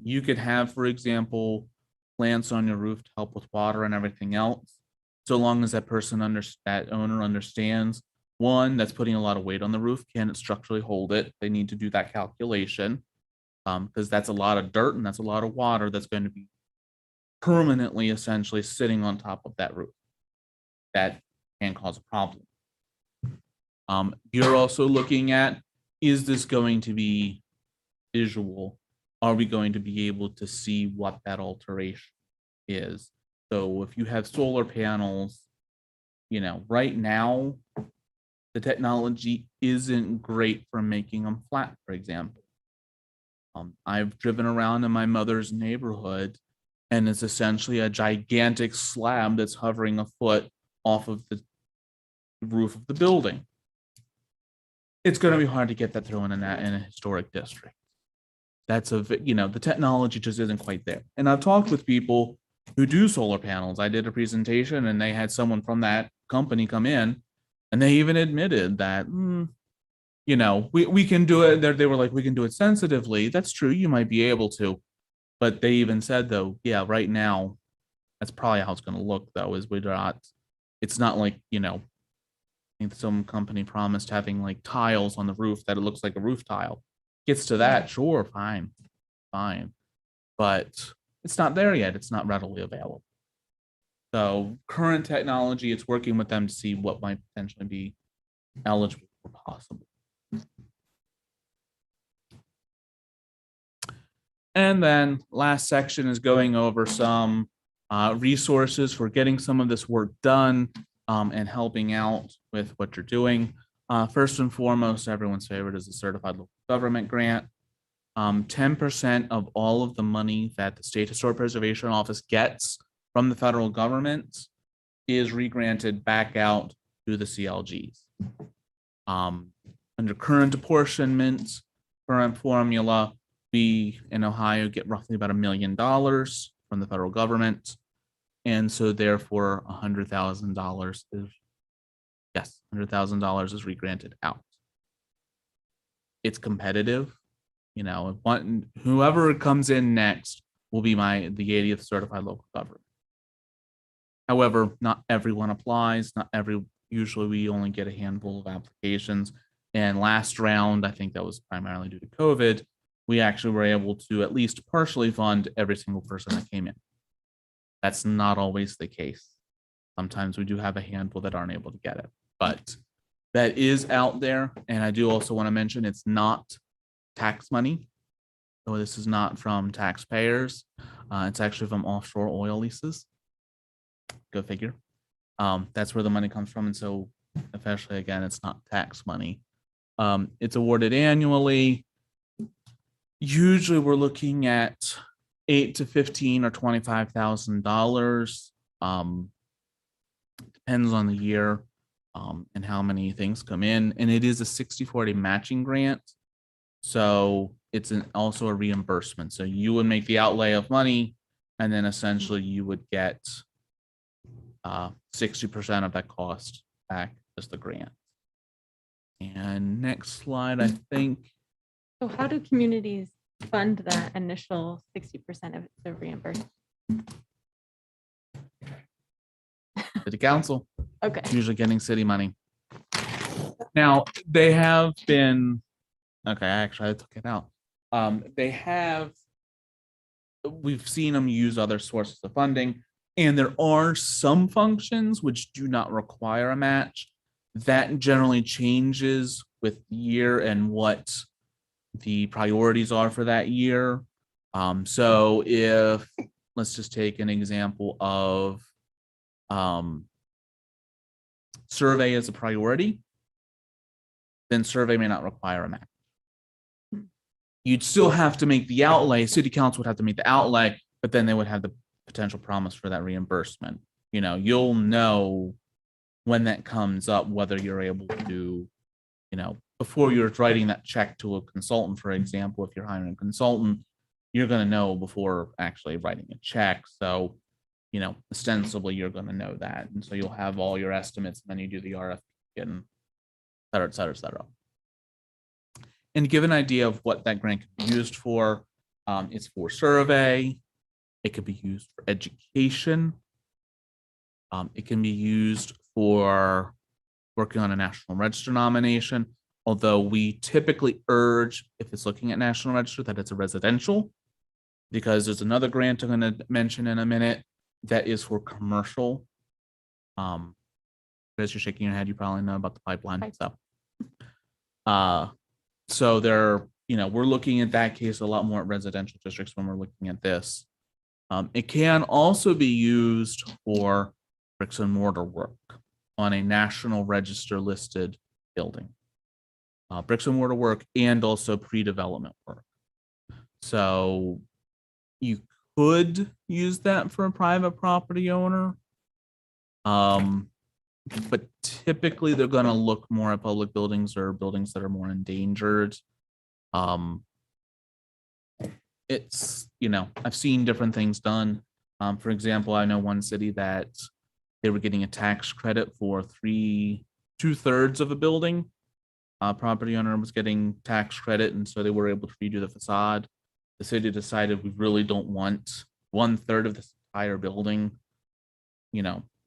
You could have, for example, plants on your roof to help with water and everything else. So long as that that owner understands, one, that's putting a lot of weight on the roof. Can it structurally hold it? They need to do that calculation. Because that's a lot of dirt and that's a lot of water that's going to be permanently essentially sitting on top of that roof. That can cause a problem. You're also looking at, is this going to be visual? Are we going to be able to see what that alteration is? So if you have solar panels, right now, the technology isn't great for making them flat, for example. I've driven around in my mother's neighborhood, and it's essentially a gigantic slab that's hovering a foot off of the roof of the building. It's going to be hard to get that through in a historic district. That's the technology just isn't quite there. And I've talked with people who do solar panels. I did a presentation and they had someone from that company come in, and they even admitted that, we can do it. They were like, we can do it sensitively. That's true. You might be able to. But they even said, though, yeah, right now, that's probably how it's going to look, though, is it's not like, I think some company promised having like tiles on the roof that it looks like a roof tile. Gets to that, sure, fine. But it's not there yet. It's not readily available. So current technology, it's working with them to see what might potentially be eligible or possible. And then last section is going over some resources for getting some of this work done and helping out with what you're doing. First and foremost, everyone's favorite is the Certified Local Government Grant. 10% of all of the money that the State Historic Preservation Office gets from the federal government is regranted back out to the CLGs. Under current apportionment, current formula, we in Ohio get roughly about $1 million from the federal government. And so therefore $100,000 $100,000 is regranted out. It's competitive. Whoever comes in next will be the 80th certified local government. However, not everyone applies. Usually we only get a handful of applications. And last round, I think that was primarily due to COVID, we actually were able to at least partially fund every single person that came in. That's not always the case. Sometimes we do have a handful that aren't able to get it, but that is out there. And I do also want to mention it's not tax money. So this is not from taxpayers. It's actually from offshore oil leases. Go figure. That's where the money comes from. And so especially again, it's not tax money. It's awarded annually. Usually we're looking at $8,000 to $15,000 or $25,000. Depends on the year and how many things come in. And it is a 60-40 matching grant. So it's also a reimbursement. So you would make the outlay of money, and then essentially you would get 60% of that cost back as the grant. And next slide, I think. So how do communities fund that initial 60% of the reimbursement? City council. Okay. Usually getting city money. Now they have been, okay, actually I took it out. We've seen them use other sources of funding, and there are some functions which do not require a match. That generally changes with the year and what the priorities are for that year. So if, let's just take an example of survey as a priority, then survey may not require a match. You'd still have to make the outlay. City council would have to make the outlay, but then they would have the potential promise for that reimbursement. You'll know when that comes up, whether you're able to, before you're writing that check to a consultant, for example, if you're hiring a consultant, you're going to know before actually writing a check. So, ostensibly you're going to know that. And so you'll have all your estimates, and then you do the RFP and et cetera, et cetera, et cetera. And to give an idea of what that grant can be used for, it's for survey. It could be used for education. It can be used for working on a National Register nomination, although we typically urge, if it's looking at National Register, that it's a residential, because there's another grant I'm going to mention in a minute that is for commercial. As you're shaking your head, you probably know about the pipeline. Right. So there, we're looking at that case a lot more at residential districts when we're looking at this. It can also be used for bricks and mortar work on a National Register listed building. Bricks and mortar work and also pre-development work. So you could use that for a private property owner. But typically they're going to look more at public buildings or buildings that are more endangered. It's, I've seen different things done. For example, I know one city that they were getting a tax credit for 2/3 of a building. Property owner was getting tax credit, and so they were able to redo the facade. The city decided we really don't want 1/3 of this entire building,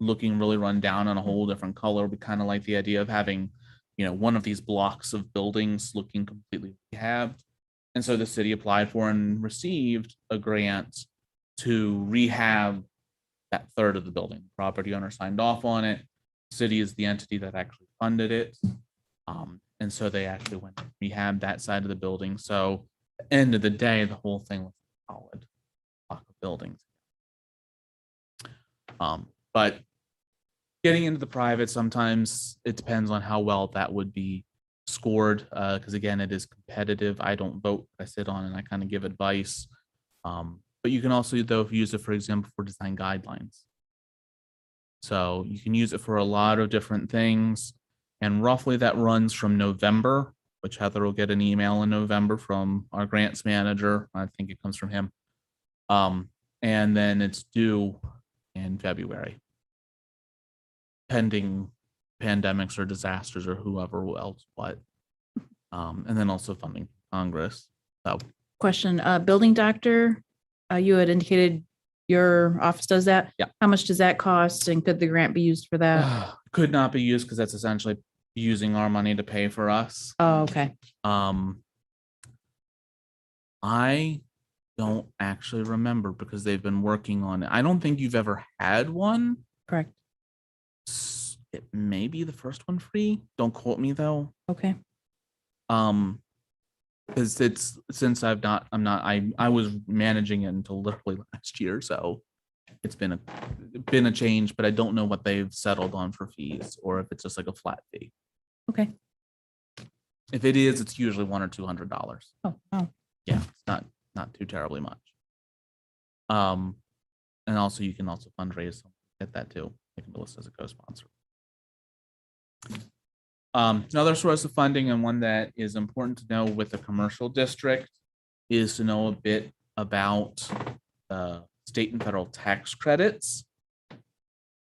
looking really run down on a whole different color. We kind of like the idea of having, one of these blocks of buildings looking completely rehabbed. And so the city applied for and received a grant to rehab that third of the building. The property owner signed off on it. City is the entity that actually funded it. And so they actually went to rehab that side of the building. So at the end of the day, the whole thing was a solid block of buildings. But getting into the private, sometimes it depends on how well that would be scored. Because again, it is competitive. I don't vote, I sit on and I kind of give advice. But you can also, though, use it, for example, for design guidelines. So you can use it for a lot of different things. And roughly that runs from November, which Heather will get an email in November from our grants manager. I think it comes from him. And then it's due in February, pending pandemics or disasters or whoever else what. And then also funding Congress. So Question, building doctor, you had indicated your office does that? Yeah. How much does that cost, and could the grant be used for that? could not be used because that's essentially using our money to pay for us. Oh, okay. I don't actually remember because they've been working on it. I don't think you've ever had one. Correct. It may be the first one free. Don't quote me though. Okay. Because it's since I was managing it until literally last year, so it's been a change, but I don't know what they've settled on for fees or if it's just like a flat fee. Okay. If it is, it's usually $100 or $200. Oh. Yeah, it's not too terribly much. And also you can also fundraise at that too. You can list as a co-sponsor. Another source of funding, and one that is important to know with a commercial district, is to know a bit about state and federal tax credits.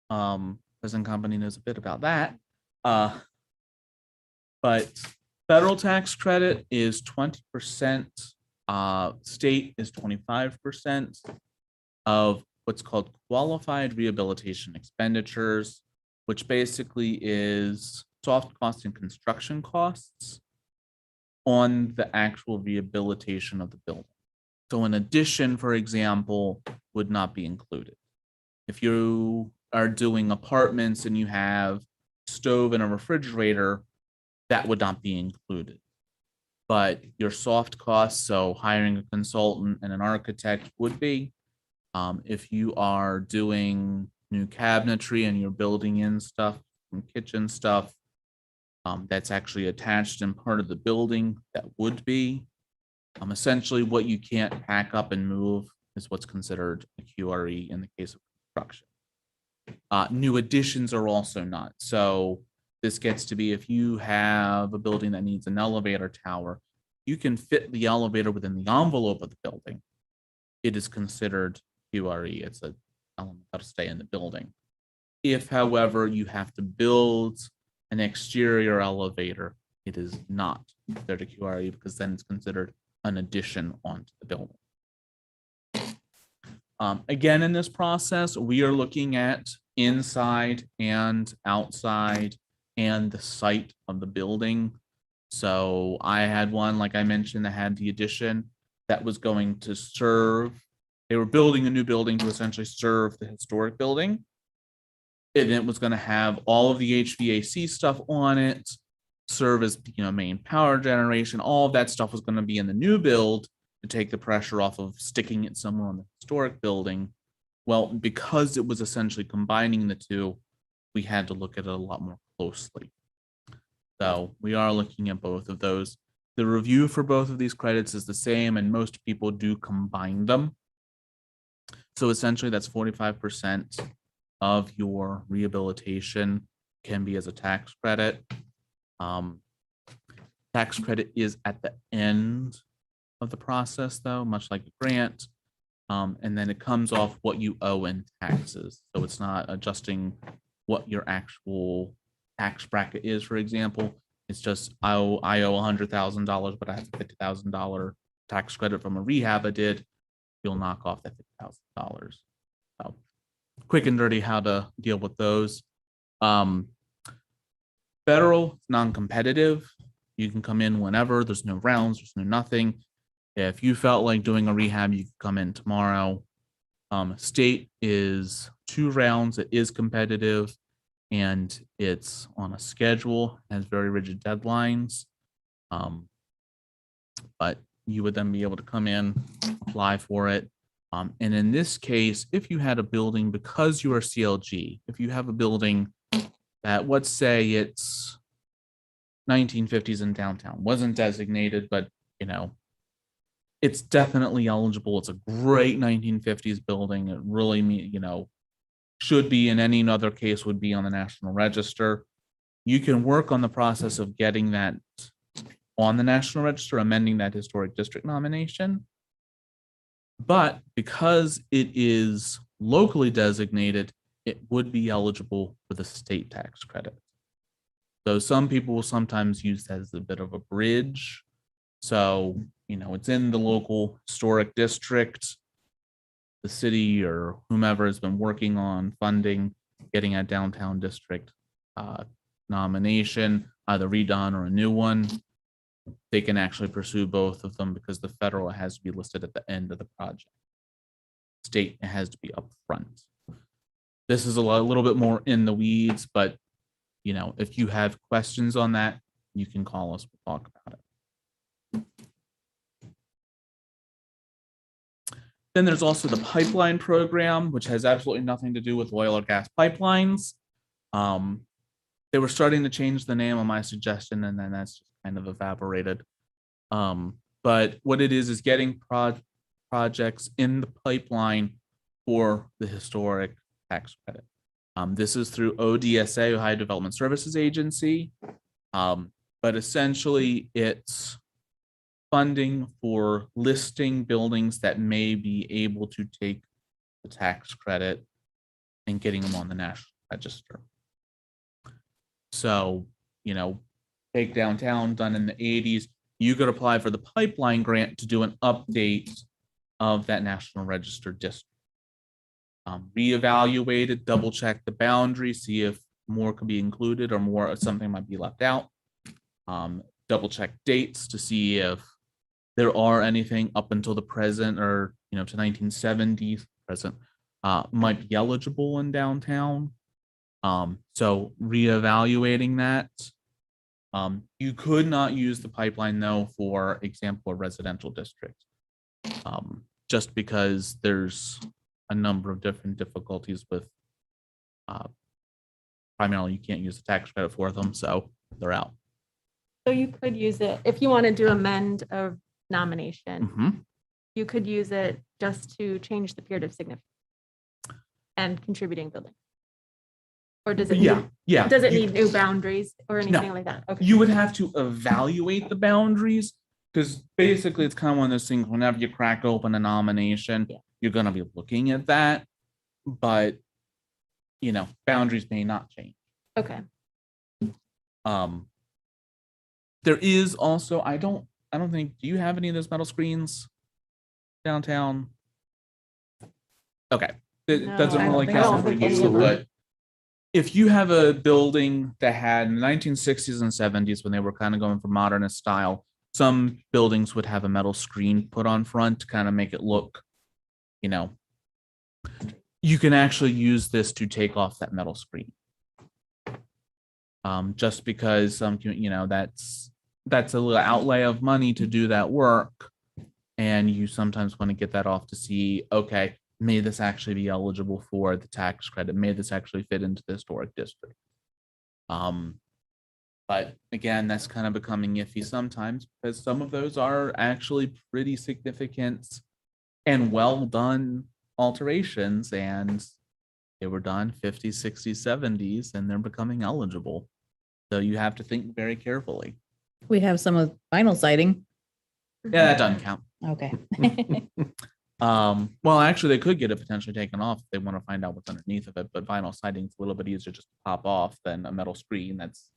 Present company knows a bit about that. But federal tax credit is 20%. State is 25% of what's called qualified rehabilitation expenditures, which basically is soft costs and construction costs on the actual rehabilitation of the building. So an addition, for example, would not be included. If you are doing apartments and you have stove and a refrigerator, that would not be included. But your soft costs, so hiring a consultant and an architect, would be. If you are doing new cabinetry and you're building in stuff from kitchen stuff, that's actually attached in part of the building, that would be. Essentially what you can't pack up and move is what's considered a QRE in the case of construction. New additions are also not. So this gets to be if you have a building that needs an elevator tower, you can fit the elevator within the envelope of the building. It is considered QRE. It's an element that'll stay in the building. If, however, you have to build an exterior elevator, it is not considered a QRE because then it's considered an addition onto the building. Again, in this process, we are looking at inside and outside and the site of the building. So I had one, like I mentioned, that had the addition that was going to serve, they were building a new building to essentially serve the historic building. And it was going to have all of the HVAC stuff on it, serve as, main power generation. All of that stuff was going to be in the new build to take the pressure off of sticking it somewhere on the historic building. Well, because it was essentially combining the two, we had to look at it a lot more closely. So we are looking at both of those. The review for both of these credits is the same, and most people do combine them. So essentially, that's 45% of your rehabilitation can be as a tax credit. Tax credit is at the end of the process, though, much like a grant. And then it comes off what you owe in taxes. So it's not adjusting what your actual tax bracket is, for example. It's just I owe $100,000, but I have a $50,000 tax credit from a rehab I did. You'll knock off that $50,000. So quick and dirty how to deal with those. Federal, non-competitive. You can come in whenever. There's no rounds. There's no nothing. If you felt like doing a rehab, you could come in tomorrow. State is 2 rounds. It is competitive, and it's on a schedule, has very rigid deadlines. But you would then be able to come in, apply for it. And in this case, if you had a building, because you are CLG, if you have a building that, let's say it's 1950s in downtown, wasn't designated, but it's definitely eligible. It's a great 1950s building. It really, should be, in any other case, would be on the National Register. You can work on the process of getting that on the National Register, amending that historic district nomination. But because it is locally designated, it would be eligible for the state tax credit. So some people will sometimes use that as a bit of a bridge. So, it's in the local historic district. The city or whomever has been working on funding, getting a downtown district nomination, either redone or a new one. They can actually pursue both of them because the federal has to be listed at the end of the project. State has to be up front. This is a little bit more in the weeds, but if you have questions on that, you can call us. We'll talk about it. Then there's also the pipeline program, which has absolutely nothing to do with oil or gas pipelines. They were starting to change the name on my suggestion, and then that's just kind of evaporated. But what it is getting projects in the pipeline for the historic tax credit. This is through ODSA, Ohio Development Services Agency. But essentially it's funding for listing buildings that may be able to take the tax credit and getting them on the National Register. So, take downtown, done in the 80s, you could apply for the pipeline grant to do an update of that National Register district. Reevaluate it, double check the boundary, see if more could be included or something might be left out. Double check dates to see if there are anything up until the present or to 1970s present might be eligible in downtown. So reevaluating that. You could not use the pipeline though, for example, a residential district, just because there's a number of different difficulties with primarily you can't use the tax credit for them, so they're out. So you could use it if you wanted to amend a nomination. You could use it just to change the period of significance and contributing building. Or does it need new boundaries or anything like that? Okay. You would have to evaluate the boundaries because basically it's kind of one of those things. Whenever you crack open a nomination, you're going to be looking at that, but boundaries may not change. Okay. There is also, I don't think, do you have any of those metal screens downtown? Okay. It No, doesn't I really don't think count for so. you, but if you have a building that had in the 1960s and 70s when they were kind of going for modernist style, some buildings would have a metal screen put on front to kind of make it look, you know, you can actually use this to take off that metal screen. Just because you know, that's a little outlay of money to do that work. And you sometimes want to get that off to see, okay, may this actually be eligible for the tax credit? May this actually fit into the historic district? But again, that's kind of becoming iffy sometimes because some of those are actually pretty significant and well done alterations, and they were done 50s, 60s, 70s, and they're becoming eligible. So you have to think very carefully. We have some of vinyl siding. Yeah, that doesn't count. Okay. Well, actually, they could get it potentially taken off if they want to find out what's underneath of it, but vinyl siding's a little bit easier just to pop off than a metal screen that's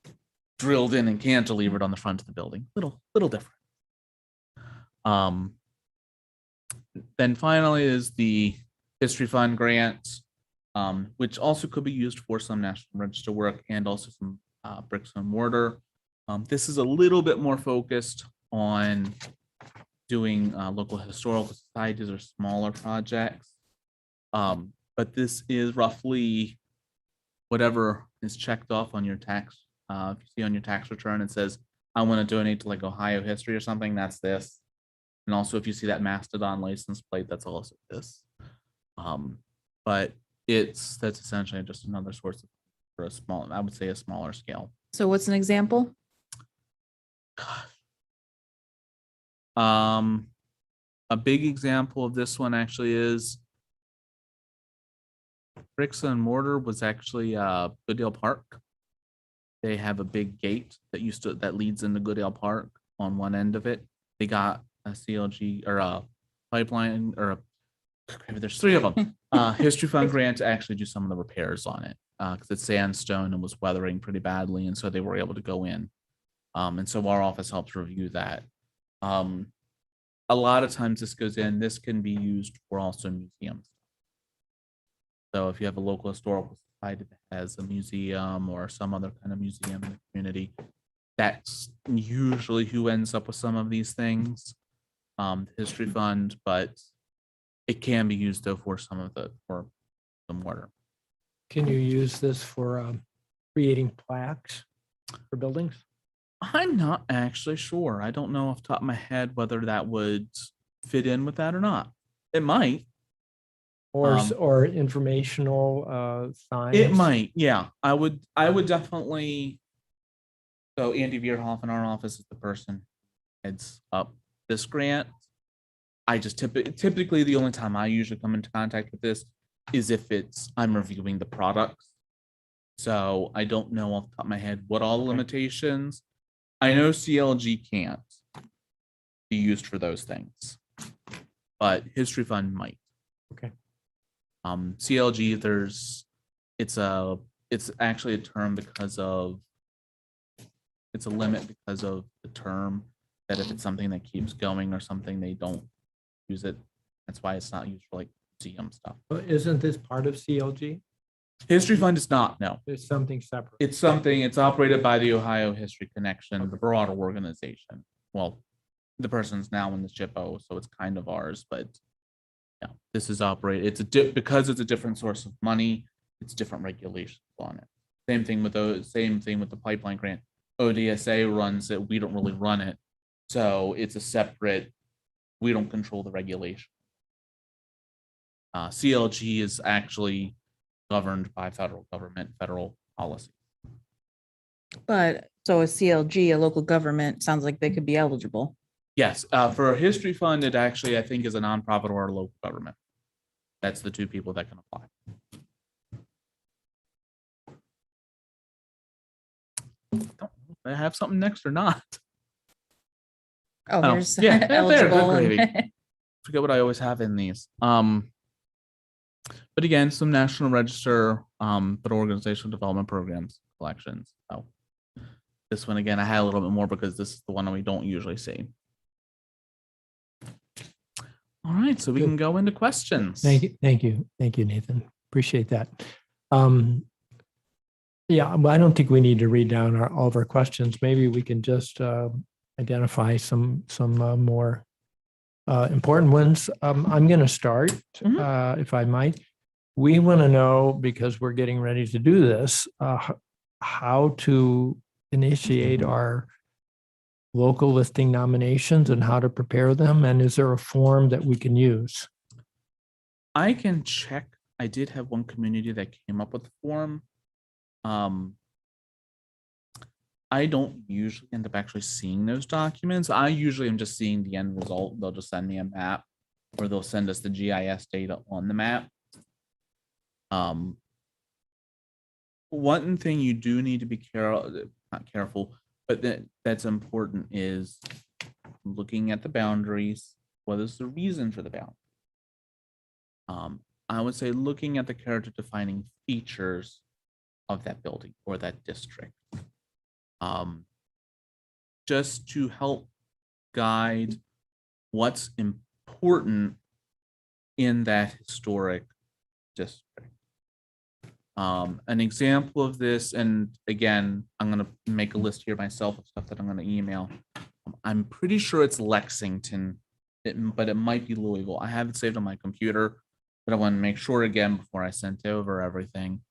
drilled in and cantilevered on the front of the building. Little different. Then finally is the History Fund grant, which also could be used for some National Register work and also some bricks and mortar. This is a little bit more focused on doing local historical societies or smaller projects. But this is roughly whatever is checked off on your tax. If you see on your tax return, it says, I want to donate to like Ohio history or something, that's this. And also if you see that Mastodon license plate, that's also this. But that's essentially just another source for a small, I would say a smaller scale. So what's an example? A big example of this one actually is bricks and mortar was actually Goodale Park. They have a big gate that leads into Goodale Park on one end of it. They got a CLG or a pipeline or there's three of them. History Fund grant to actually do some of the repairs on it because it's sandstone and was weathering pretty badly, and so they were able to go in. And so our office helps review that. A lot of times this goes in. This can be used for also museums. So if you have a local historical society that has a museum or some other kind of museum in the community, that's usually who ends up with some of these things. The History Fund, but it can be used though for some mortar. Can you use this for creating plaques for buildings? I'm not actually sure. I don't know off the top of my head whether that would fit in with that or not. It might. Or informational signs? It might, yeah. I would definitely. So Andy Vierhoff in our office is the person who heads up this grant. I just typically the only time I usually come into contact with this is if I'm reviewing the products. So I don't know off the top of my head what all the limitations. I know CLG can't be used for those things, but History Fund might. Okay. CLG, it's actually a term because of, it's a limit because of the term that if it's something that keeps going or something, they don't use it. That's why it's not used for like museum stuff. Isn't this part of CLG? History Fund is not, no. It's something separate. It's operated by the Ohio History Connection, the broader organization. Well, the person's now in the SHPO, so it's kind of ours, but yeah, this is operated. Because it's a different source of money, it's different regulations on it. Same thing with the pipeline grant. ODSA runs it, we don't really run it. So it's a separate, we don't control the regulation. CLG is actually governed by federal government, federal policy. But so a CLG, a local government, sounds like they could be eligible. Yes, for a History Fund, it actually, I think, is a nonprofit or a local government. That's the two people that can apply. Don't know if I have something next or not. Oh, Oh, here's yeah, there, eligible. good gravy. Forget what I always have in these. But again, some National Register, but organizational development programs, collections. So this one, again, I had a little bit more because this is the one we don't usually see. All right, so we Good. can go into questions. Thank you, Nathan. Appreciate that. Yeah, but I don't think we need to read down all of our questions. Maybe we can just identify some more important ones. I'm going to start, if I might. We want to know, because we're getting ready to do this, how to initiate our local listing nominations and how to prepare them. And is there a form that we can use? I can check. I did have one community that came up with a form. I don't usually end up actually seeing those documents. I usually am just seeing the end result. They'll just send me a map, or they'll send us the GIS data on the map. One thing you do need to be not careful, but that's important is looking at the boundaries. What is the reason for the boundary? I would say looking at the character defining features of that building or that district. Just to help guide what's important in that historic district. An example of this, and again, I'm going to make a list here myself of stuff that I'm going to email. I'm pretty sure it's Lexington, but it might be Louisville. I have it saved on my computer, but I want to make sure again before I sent over everything.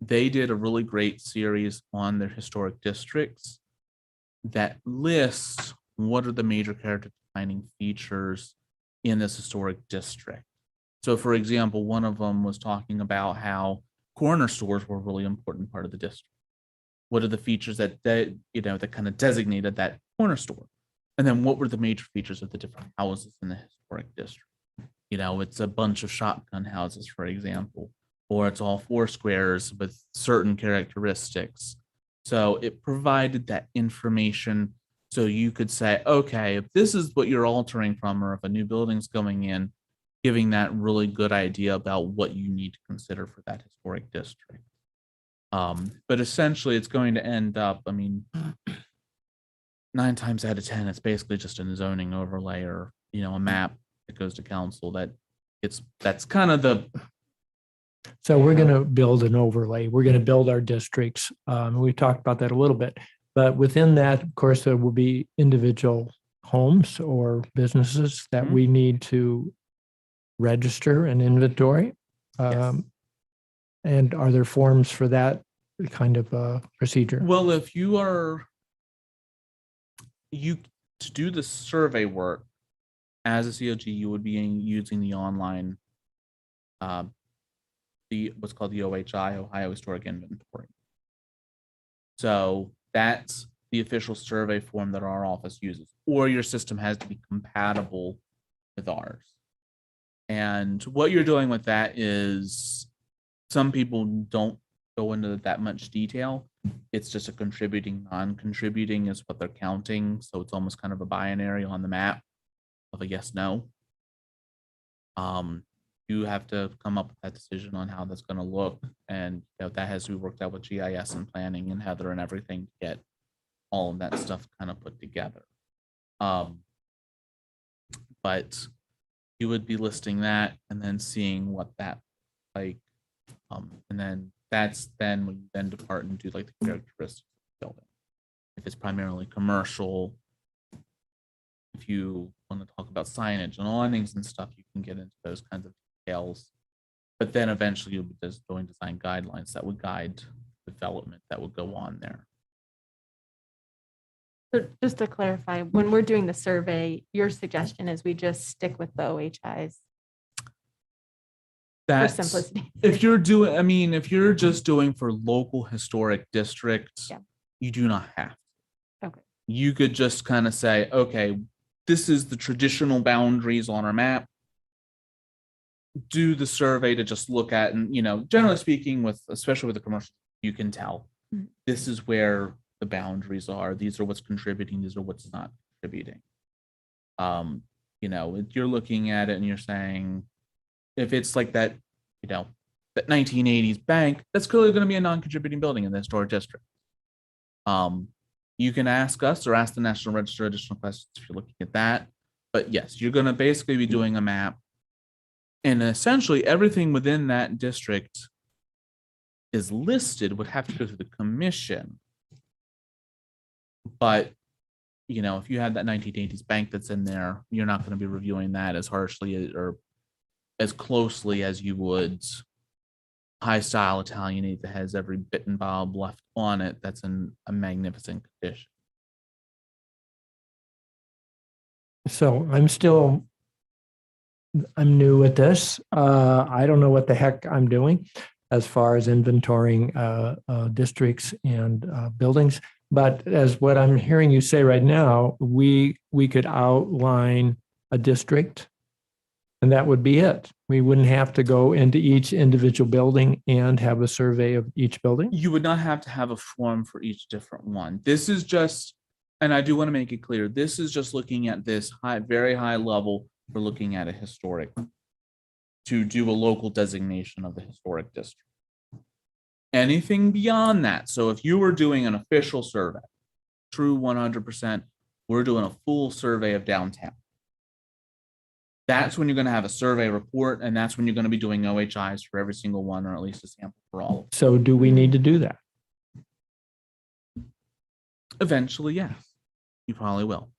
They did a really great series on their historic districts that lists what are the major character defining features in this historic district. So for example, one of them was talking about how corner stores were a really important part of the district. What are the features that that kind of designated that corner store? And then what were the major features of the different houses in the historic district? It's a bunch of shotgun houses, for example, or it's all four squares with certain characteristics. So it provided that information so you could say, okay, if this is what you're altering from, or if a new building's going in, giving that really good idea about what you need to consider for that historic district. But essentially it's going to end up, 9 times out of 10, it's basically just a zoning overlay or, a map that goes to council that's kind of the. So we're going to build an overlay. We're going to build our districts. We talked about that a little bit, but within that, of course, there will be individual homes or businesses that we need to register and inventory. Yes. And are there forms for that kind of procedure? Well, if to do the survey work as a COG, you would be using the online, what's called the OHI, Ohio Historic Inventory. So that's the official survey form that our office uses, or your system has to be compatible with ours. And what you're doing with that is some people don't go into that much detail. It's just a contributing, non-contributing is what they're counting. So it's almost kind of a binary on the map of a yes, no. You have to come up with that decision on how that's going to look. And that has to be worked out with GIS and planning and Heather and everything to get all of that stuff kind of put together. But you would be listing that and then seeing what that like. And then that's then when you then depart and do like the characteristics of the building. If it's primarily commercial, if you want to talk about signage and awnings and stuff, you can get into those kinds of details. But then eventually you'll be just doing design guidelines that would guide development that would go on there. So just to clarify, when we're doing the survey, your suggestion is we just stick with the OHIs for That's simplicity. if you're just doing for local historic districts, you do not have to. Okay. You could just kind of say, okay, this is the traditional boundaries on our map. Do the survey to just look at, and generally speaking, especially with the commercial, you can tell this is where the boundaries are. These are what's contributing. These are what's not contributing. You're looking at it and you're saying, if it's like that, that 1980s bank, that's clearly going to be a non-contributing building in the historic district. You can ask us or ask the National Register additional questions if you're looking at that. But yes, you're going to basically be doing a map. And essentially everything within that district is listed would have to go through the commission. But, you know, if you have that 1980s bank that's in there, you're not going to be reviewing that as harshly or as closely as you would high style Italianate that has every bit and bob left on it. That's in a magnificent condition. So I'm new at this. I don't know what the heck I'm doing as far as inventorying districts and buildings. But as what I'm hearing you say right now, we could outline a district and that would be it. We wouldn't have to go into each individual building and have a survey of each building. You would not have to have a form for each different one. This is just, and I do want to make it clear, this is just looking at this very high level. We're looking at a historic, to do a local designation of the historic district. Anything beyond that, so if you were doing an official survey, true 100%, we're doing a full survey of downtown. That's when you're going to have a survey report, and that's when you're going to be doing OHIs for every single one, or at least a sample for all of them. So do we need to do that? Eventually, yes, you probably will.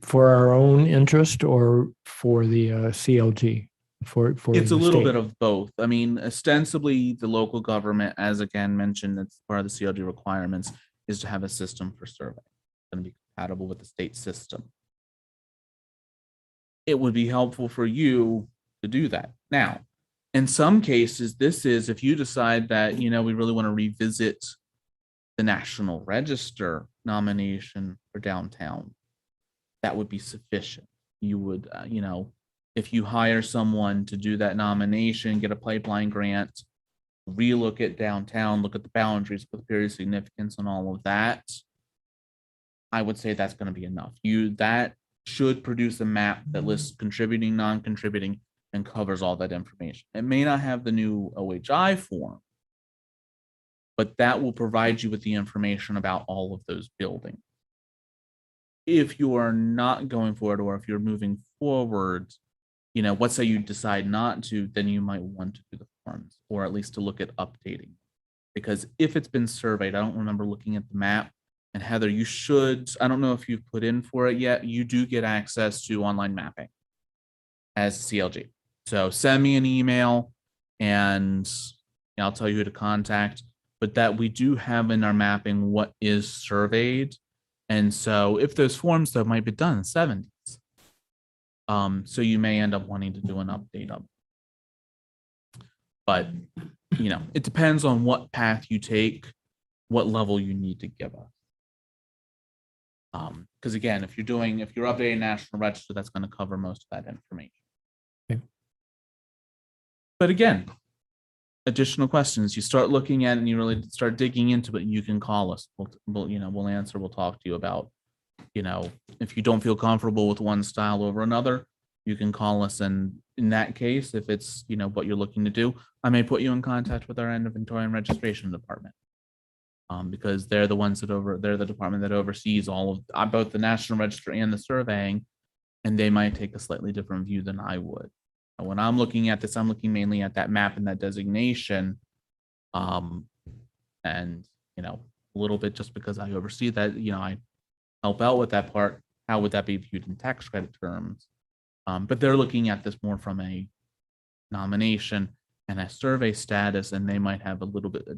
For our own interest or for the CLG? For It's a the little state? bit of both. I mean, ostensibly, the local government, as again mentioned, that's part of the CLG requirements, is to have a system for survey. It's going to be compatible with the state system. It would be helpful for you to do that. Now, in some cases, this is if you decide that, you know, we really want to revisit the National Register nomination for downtown, that would be sufficient. You would, you know, if you hire someone to do that nomination, get a pipeline grant, relook at downtown, look at the boundaries, put the period of significance and all of that, I would say that's going to be enough. That should produce a map that lists contributing, non-contributing, and covers all that information. It may not have the new OHI form, but that will provide you with the information about all of those buildings. If you are not going forward, or if you're moving forward, you know, let's say you decide not to, then you might want to do the forms, or at least to look at updating. Because if it's been surveyed, I don't remember looking at the map. And Heather, you should, I don't know if you've put in for it yet, you do get access to online mapping as CLG. So send me an email and I'll tell you who to contact, but that we do have in our mapping what is surveyed. And so if those forms though might be done in the 70s. So you may end up wanting to do an update of. But, you know, it depends on what path you take, what level you need to give us. Because again, if you're updating National Register, that's going to cover most of that information. Okay. But again, additional questions, you start looking at it and you really start digging into it, you can call us. We'll answer, we'll talk to you about, you know, if you don't feel comfortable with one style over another, you can call us. And in that case, if it's, you know, what you're looking to do, I may put you in contact with our inventory and registration department. Because they're the ones they're the department that oversees all of both the National Register and the surveying, and they might take a slightly different view than I would. When I'm looking at this, I'm looking mainly at that map and that designation, and you know, a little bit just because I oversee that, you know, I help out with that part. How would that be viewed in tax credit terms? But they're looking at this more from a nomination and a survey status, and they might have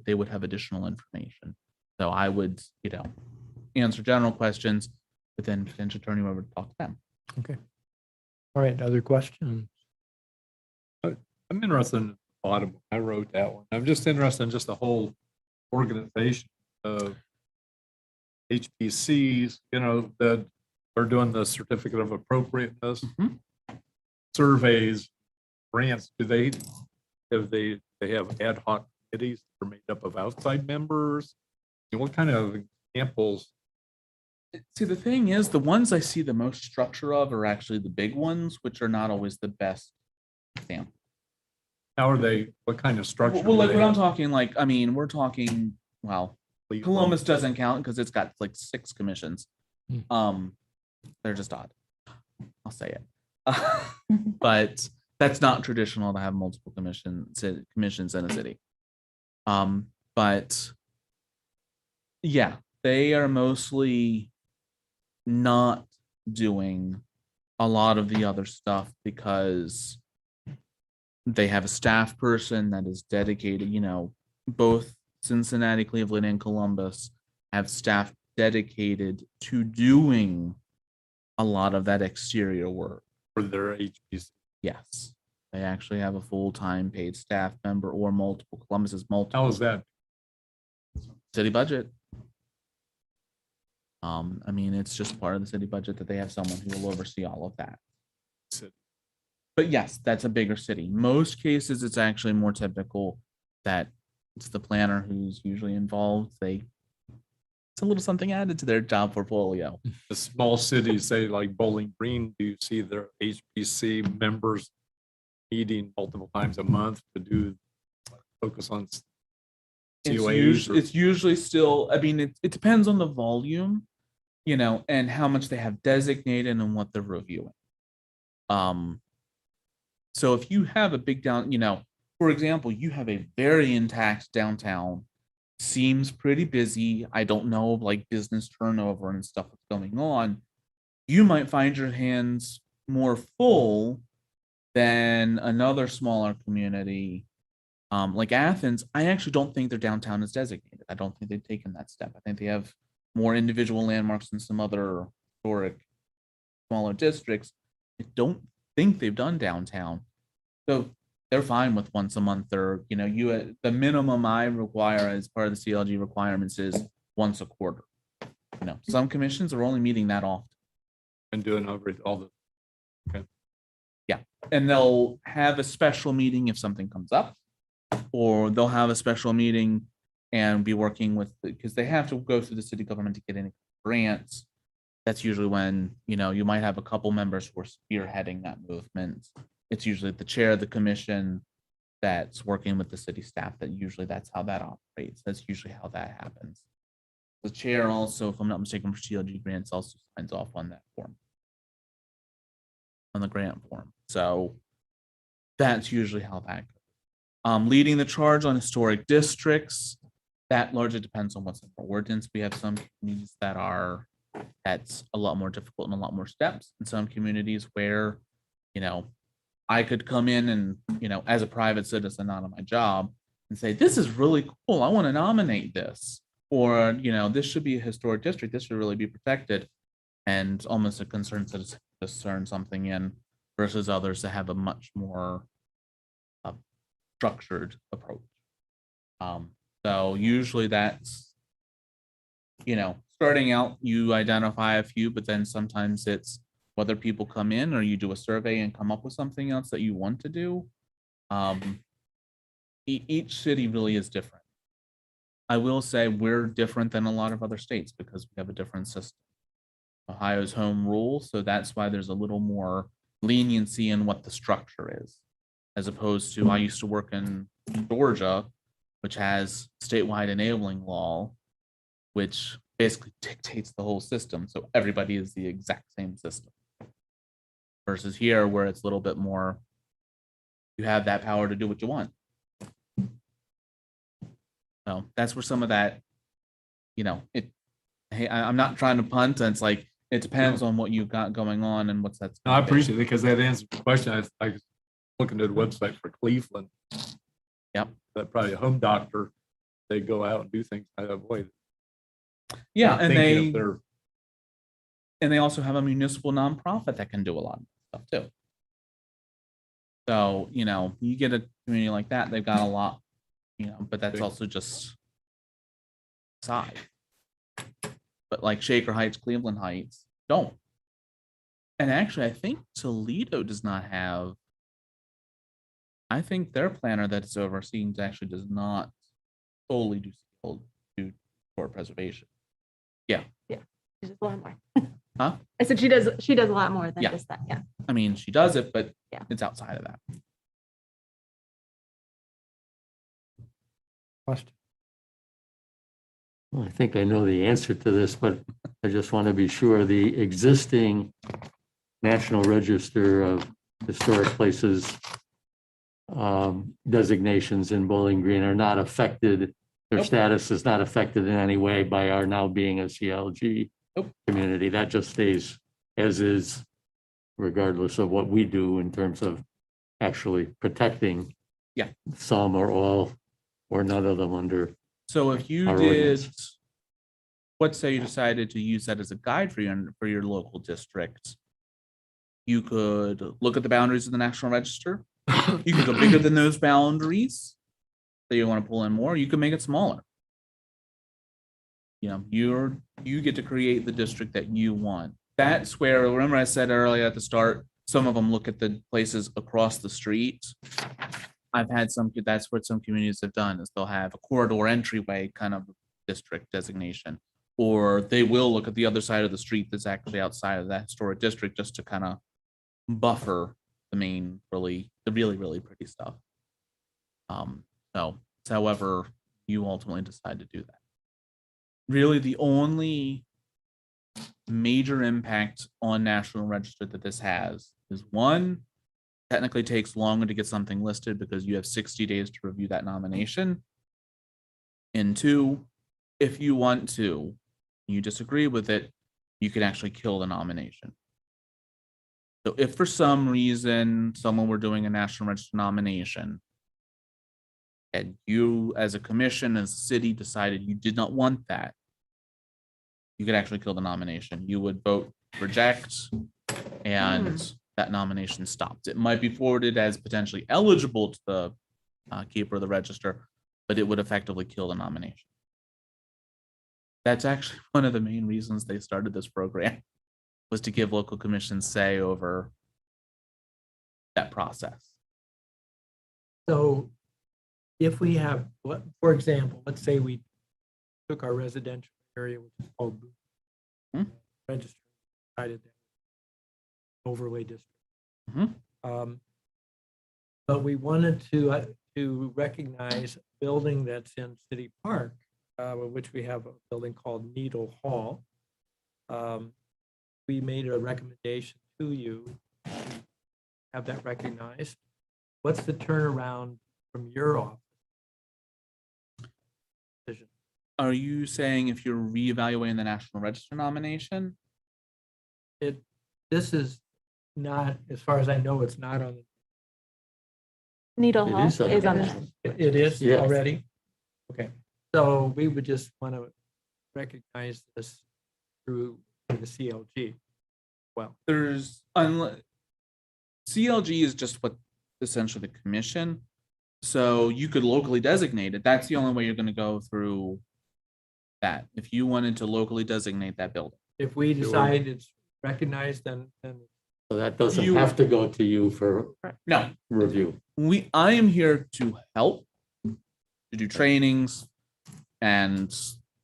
they would have additional information. So I would, you know, answer general questions, but then potentially turn you over to talk to them. Okay. All right. Other questions? I'm interested in the bottom. I wrote that one. I'm just interested in just the whole organization of HPCs, you know, that are doing the certificate of appropriateness, surveys, grants. Do they have ad hoc committees that are made up of outside members? And what kind of examples? See, the thing is, the ones I see the most structure of are actually the big ones, which are not always the best example. How are they? What kind of structure? Well, do like they what I'm have? talking, like, I mean, we're talking, well, Please Columbus doesn't count because it's got like 6 commissions. They're just odd. I'll say it. But that's not traditional to have multiple commissions in a city. But yeah, they are mostly not doing a lot of the other stuff because they have a staff person that is dedicated, both Cincinnati, Cleveland, and Columbus have staff dedicated to doing a lot of that exterior work. For their HPC. Yes, they actually have a full-time paid staff member or multiple. Columbus is multiple. How is that? City budget. I mean, it's just part of the city budget that they have someone who will oversee all of that. City. But yes, that's a bigger city. Most cases, it's actually more typical that it's the planner who's usually involved. It's a little something added to their job portfolio. The small cities, say like Bowling Green, do you see their HPC members meeting multiple times a month to do focus on COAs? It's usually still, I mean, it depends on the volume, and how much they have designated and what they're reviewing. So if you have a big for example, you have a very intact downtown, seems pretty busy. I don't know, like business turnover and stuff that's going on. You might find your hands more full than another smaller community. Like Athens, I actually don't think their downtown is designated. I don't think they've taken that step. I think they have more individual landmarks than some other historic smaller districts. I don't think they've done downtown. So they're fine with once a month, or the minimum I require as part of the CLG requirements is once a quarter. Some commissions are only meeting that often. And doing all the And they'll have a special meeting if something comes up, or they'll have a special meeting and be working with, because they have to go through the city government to get any grants. That's usually when, you might have a couple members who are spearheading that movement. It's usually the chair of the commission that's working with the city staff. That's how that operates. That's usually how that happens. The chair also, if I'm not mistaken, for CLG grants also signs off on that form, on the grant form. So that's usually how that goes. Leading the charge on historic districts, that largely depends on what's in the ordinance. We have some communities that's a lot more difficult and a lot more steps. And some communities where, I could come in and, as a private citizen, not on my job, and say, this is really cool. I want to nominate this. Or, this should be a historic district. This should really be protected. And almost a concern to discern something in, versus others that have a much more structured approach. So usually that's, starting out, you identify a few, but then sometimes it's whether people come in or you do a survey and come up with something else that you want to do. Each city really is different. I will say we're different than a lot of other states because we have a different system. Ohio's home rule, so that's why there's a little more leniency in what the structure is, as opposed to I used to work in Georgia, which has statewide enabling law, which basically dictates the whole system. So everybody is the exact same system. Versus here, where it's a little bit more, you have that power to do what you want. So that's where some of that, I'm not trying to punt. And it's like, it depends on what you've got going on and what's that's. No, I appreciate it because that answers the question. I was looking at the website for Cleveland. Yep. That probably a home doctor, they go out and do things. I avoid. Yeah, and they also have a municipal nonprofit that can do a lot of stuff too. So, you get a community like that, they've got a lot, but that's also just side. But like Shaker Heights, Cleveland Heights don't. And actually, I think Toledo does not have, I think their planner that's overseeing actually does not solely do historic preservation. Yeah. She does a lot more. Huh? I said she does a lot more than Yeah. just that. Yeah. I mean, she does it, but Yeah. it's outside of that. Question. Well, I think I know the answer to this, but I just want to be sure the existing National Register of Historic Places designations in Bowling Green are not affected, their Nope. status is not affected in any way by our now being a CLG Nope. community. That just stays as is, regardless of what we do in terms of actually protecting Yeah. some or all or none of them under. So if you Our did, ordinance. let's say you decided to use that as a guide for your local district, you could look at the boundaries of the National Register. You could go bigger than those boundaries that you want to pull in more. You can make it smaller. You know, you get to create the district that you want. That's where, remember I said earlier at the start, some of them look at the places across the street. I've had that's what some communities have done, is they'll have a corridor entryway kind of district designation, or they will look at the other side of the street that's actually outside of that historic district just to kind of buffer the main, really pretty stuff. So it's however you ultimately decide to do that. Really, the only major impact on National Register that this has is, one, technically takes longer to get something listed because you have 60 days to review that nomination. And two, if you want to, you disagree with it, you can actually kill the nomination. So if for some reason someone were doing a National Register nomination and you as a commission, as a city, decided you did not want that, you could actually kill the nomination. You would vote reject, and that nomination stops. It might be forwarded as potentially eligible to the keeper of the register, but it would effectively kill the nomination. That's actually one of the main reasons they started this program, was to give local commissions say over that process. So if we have, for example, let's say we took our residential area, which is called register, decided that overlay district. But we wanted to recognize a building that's in City Park, which we have a building called Needle Hall. We made a recommendation to you, to have that recognized. What's the turnaround from your office? Are you saying if you're reevaluating the National Register nomination? This is not, as far as I know, it's not on. Needle It Hall is on is the on national. this. It is Yes. already? Okay, so we would just want to recognize this through the CLG. Well, There's CLG is just what essentially the commission. So you could locally designate it. That's the only way you're going to go through that. If you wanted to locally designate that building. if we decide it's recognized, then So that doesn't You- have to go to you for No, review. I am here to help, to do trainings, and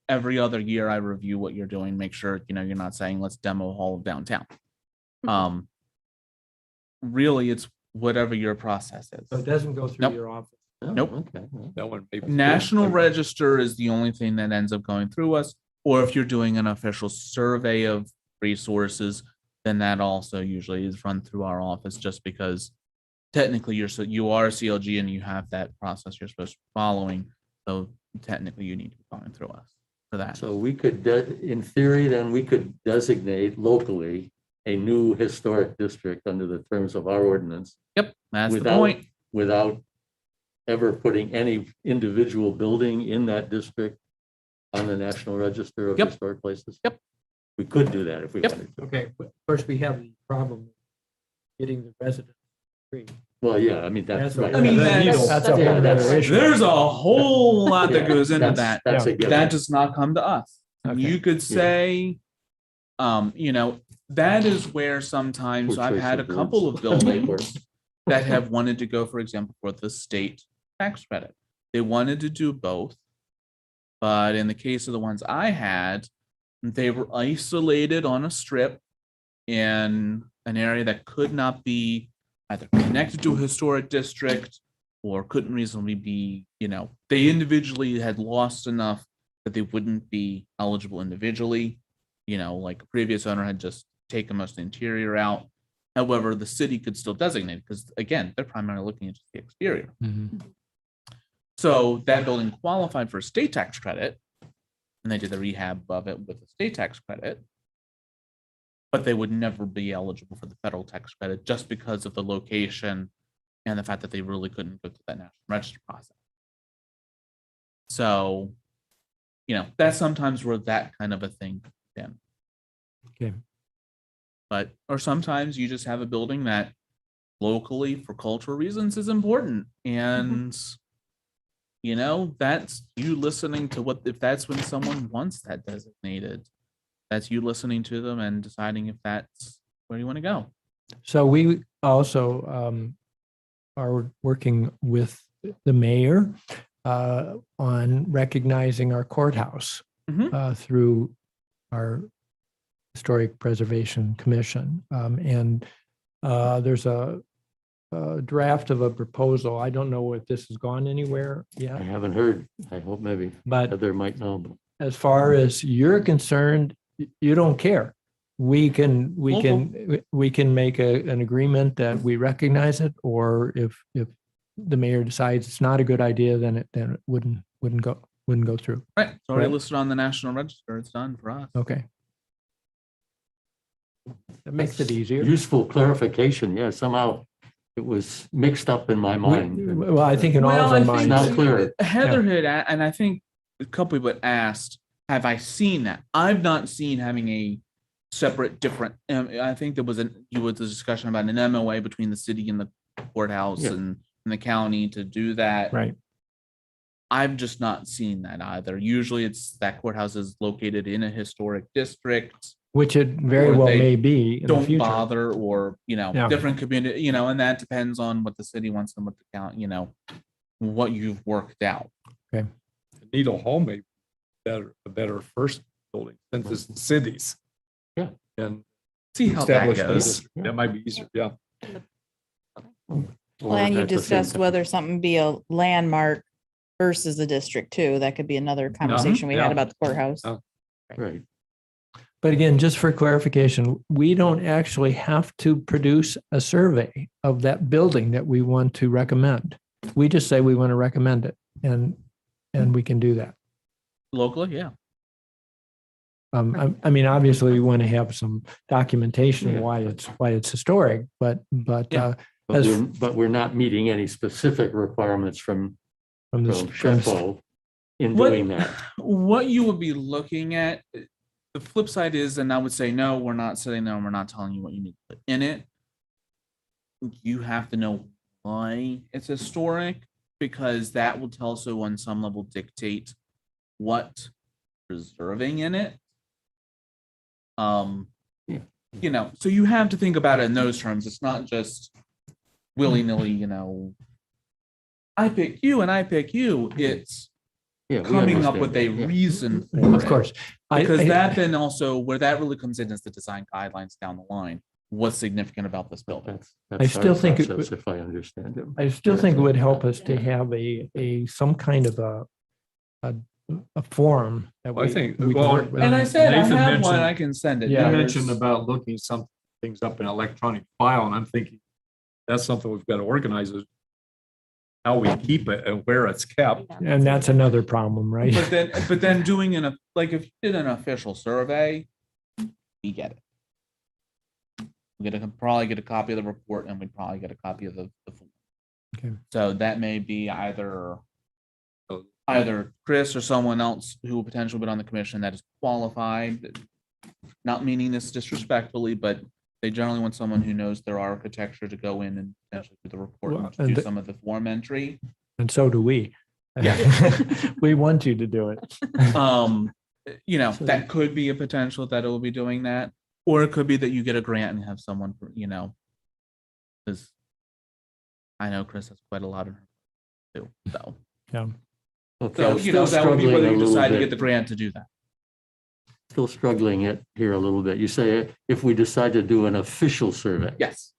every other year I review what you're doing, make sure, you're not saying let's demo Hall of Downtown. Really, it's whatever your process so it is. doesn't go through Nope. your office. Oh, Nope. Okay. well, That one maybe. National Register is the only thing that ends up going through us, or if you're doing an official survey of resources, then that also usually is run through our office, just because technically you are a CLG and you have that process you're supposed to be following. So technically you need to be going through us for that. So we could, in theory, then we could designate locally a new historic district under the terms of our ordinance Yep, that's the without- point. without ever putting any individual building in that district on the National Register of Yep. Historic Places. Yep. We could do that if we Yep. wanted to. Okay, but of course, we have the problem of getting the residents free. Well, yeah, I mean, that's That's a- right. I mean, that's a whole yeah, that's- other issue. There's a whole lot that Yeah, goes into that's- that. That's a Yeah. given. That does not come to us. Okay. You could say, that is where sometimes Poor I've choice had a of couple words. of buildings that have wanted to go, for example, for the state tax credit. They wanted to do both. But in the case of the ones I had, they were isolated on a strip in an area that could not be either connected to a historic district or couldn't reasonably be, they individually had lost enough that they wouldn't be eligible individually. Like a previous owner had just taken most of the interior out. However, the city could still designate, because again, they're primarily looking at just the exterior. Mhm. So that building qualified for state tax credit, and they did the rehab of it with the state tax credit, but they would never be eligible for the federal tax credit just because of the location and the fact that they really couldn't go through that national register process. So, that's sometimes where that kind of a thing comes in. Okay. But, or sometimes you just have a building that locally for cultural reasons is important. And, that's you listening to if that's when someone wants that designated, that's you listening to them and deciding if that's where you want to go. So we also are working with the mayor on recognizing our courthouse Mhm. through our Historic Preservation Commission. And there's a draft of a proposal. I don't know if this has gone anywhere I yet, haven't heard. I hope maybe but Heather might know. But as far as you're concerned, you don't care. We can make an agreement that we recognize it, or if the mayor decides it's not a good idea, then it wouldn't go through. Right. It's already Right. listed on the National Register. It's done for us. Okay. That makes it easier. Useful clarification. Yeah, somehow it was mixed up in my mind. Well, I think in all of I our think minds. Not clear. Heather had, and I think a couple people had asked, have I seen that? I've not seen having a separate, different. I think there was a discussion about an MOA between the city and the courthouse Yeah. and the county to do that. Right. I've just not seen that either. Usually, it's that courthouse is located in a historic district. Which it very Or well they may be in the Don't future. bother, or Yeah. different community, and that depends on what the city wants them with the count. What you've worked out. Needle Hall may be a better first building since it's the cities. Yeah. And See how that establish goes. that might be easier, yeah. Or And you at the same discussed time. whether something be a landmark versus a district too. That could be another conversation we yeah. had about the courthouse. Yeah. Right. But again, just for clarification, we don't actually have to produce a survey of that building that we want to recommend. We just say we want to recommend it, and we can do that. Locally, yeah. I mean, obviously, we want to have some documentation Yeah. of why it's historic, but Yeah. But we're not meeting any specific requirements from from the SHPO in What- doing that. What you would be looking at, the flip side is, and I would say, no, we're not saying no, we're not telling you what you need to put in it. You have to know why it's historic, because that will also on some level dictate what preserving in it. Yeah. So you have to think about it in those terms. It's not just willy-nilly, I pick you and I pick you. It's Yeah, we coming up understand with a that, yeah. reason for Of it. course. Because that then also, where that really comes in is the design guidelines down the line. What's significant about this building? That's still our think it process, would- if I understand it. I still think it would help us to have some kind of a forum that I we. think- we can well, work with. And I said, I Nathan have one, mentioned- I can send it. You Yeah. mentioned There's- about looking some things up in electronic file, and I'm thinking that's something we've got to organize, is how we keep it and where it's kept. And that's another problem, right? But then doing like if you did an official survey, you get it. Probably get a copy of the report, and we'd probably get a copy of the form. Okay. So that may be either Chris or someone else who will potentially be on the commission that is qualified. Not meaning this disrespectfully, but they generally want someone who knows their architecture to go in and potentially do the report Well, and to and do the- some of the form entry. And so do we. Yeah. We want you to do it. That could be a potential that it will be doing that, or it could be that you get a grant and have someone, because I know Chris has quite a lot of too. So, Yeah. Okay, so I'm that would be still struggling whether a you little decide to get bit. the grant to do that. Still struggling it here a little bit. You say if we decide to do an official survey, Yes,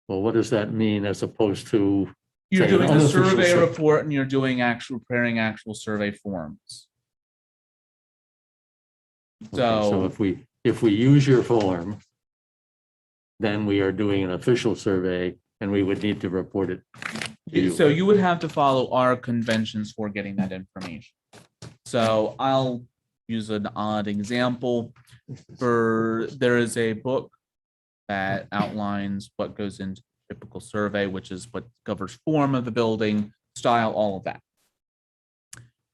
well, what does that mean as opposed to? you're Say an doing a unofficial survey survey. report and you're doing preparing actual survey forms. Okay, so So if we use your form, then we are doing an official survey and we would need to report it to you. So you would have to follow our conventions for getting that information. So I'll use an odd example. There is a book that outlines what goes into a typical survey, which is what covers form of the building, style, all of that.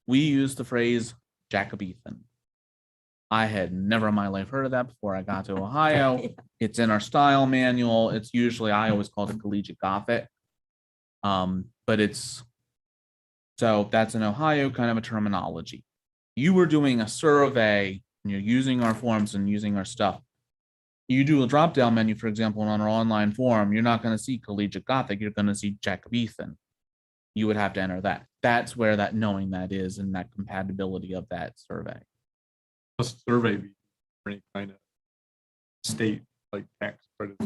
We use the phrase Jacobean. I had never in my life heard of that before I got to Ohio. It's in our style manual. It's usually, I always call it collegiate Gothic. But it's, so that's an Ohio kind of a terminology. You were doing a survey and you're using our forms and using our stuff. You do a drop-down menu, for example, on our online form, you're not going to see collegiate Gothic, you're going to see Jacobean. You would have to enter that. That's where that knowing that is and that compatibility of that survey. Must survey be for any kind of state like tax credit.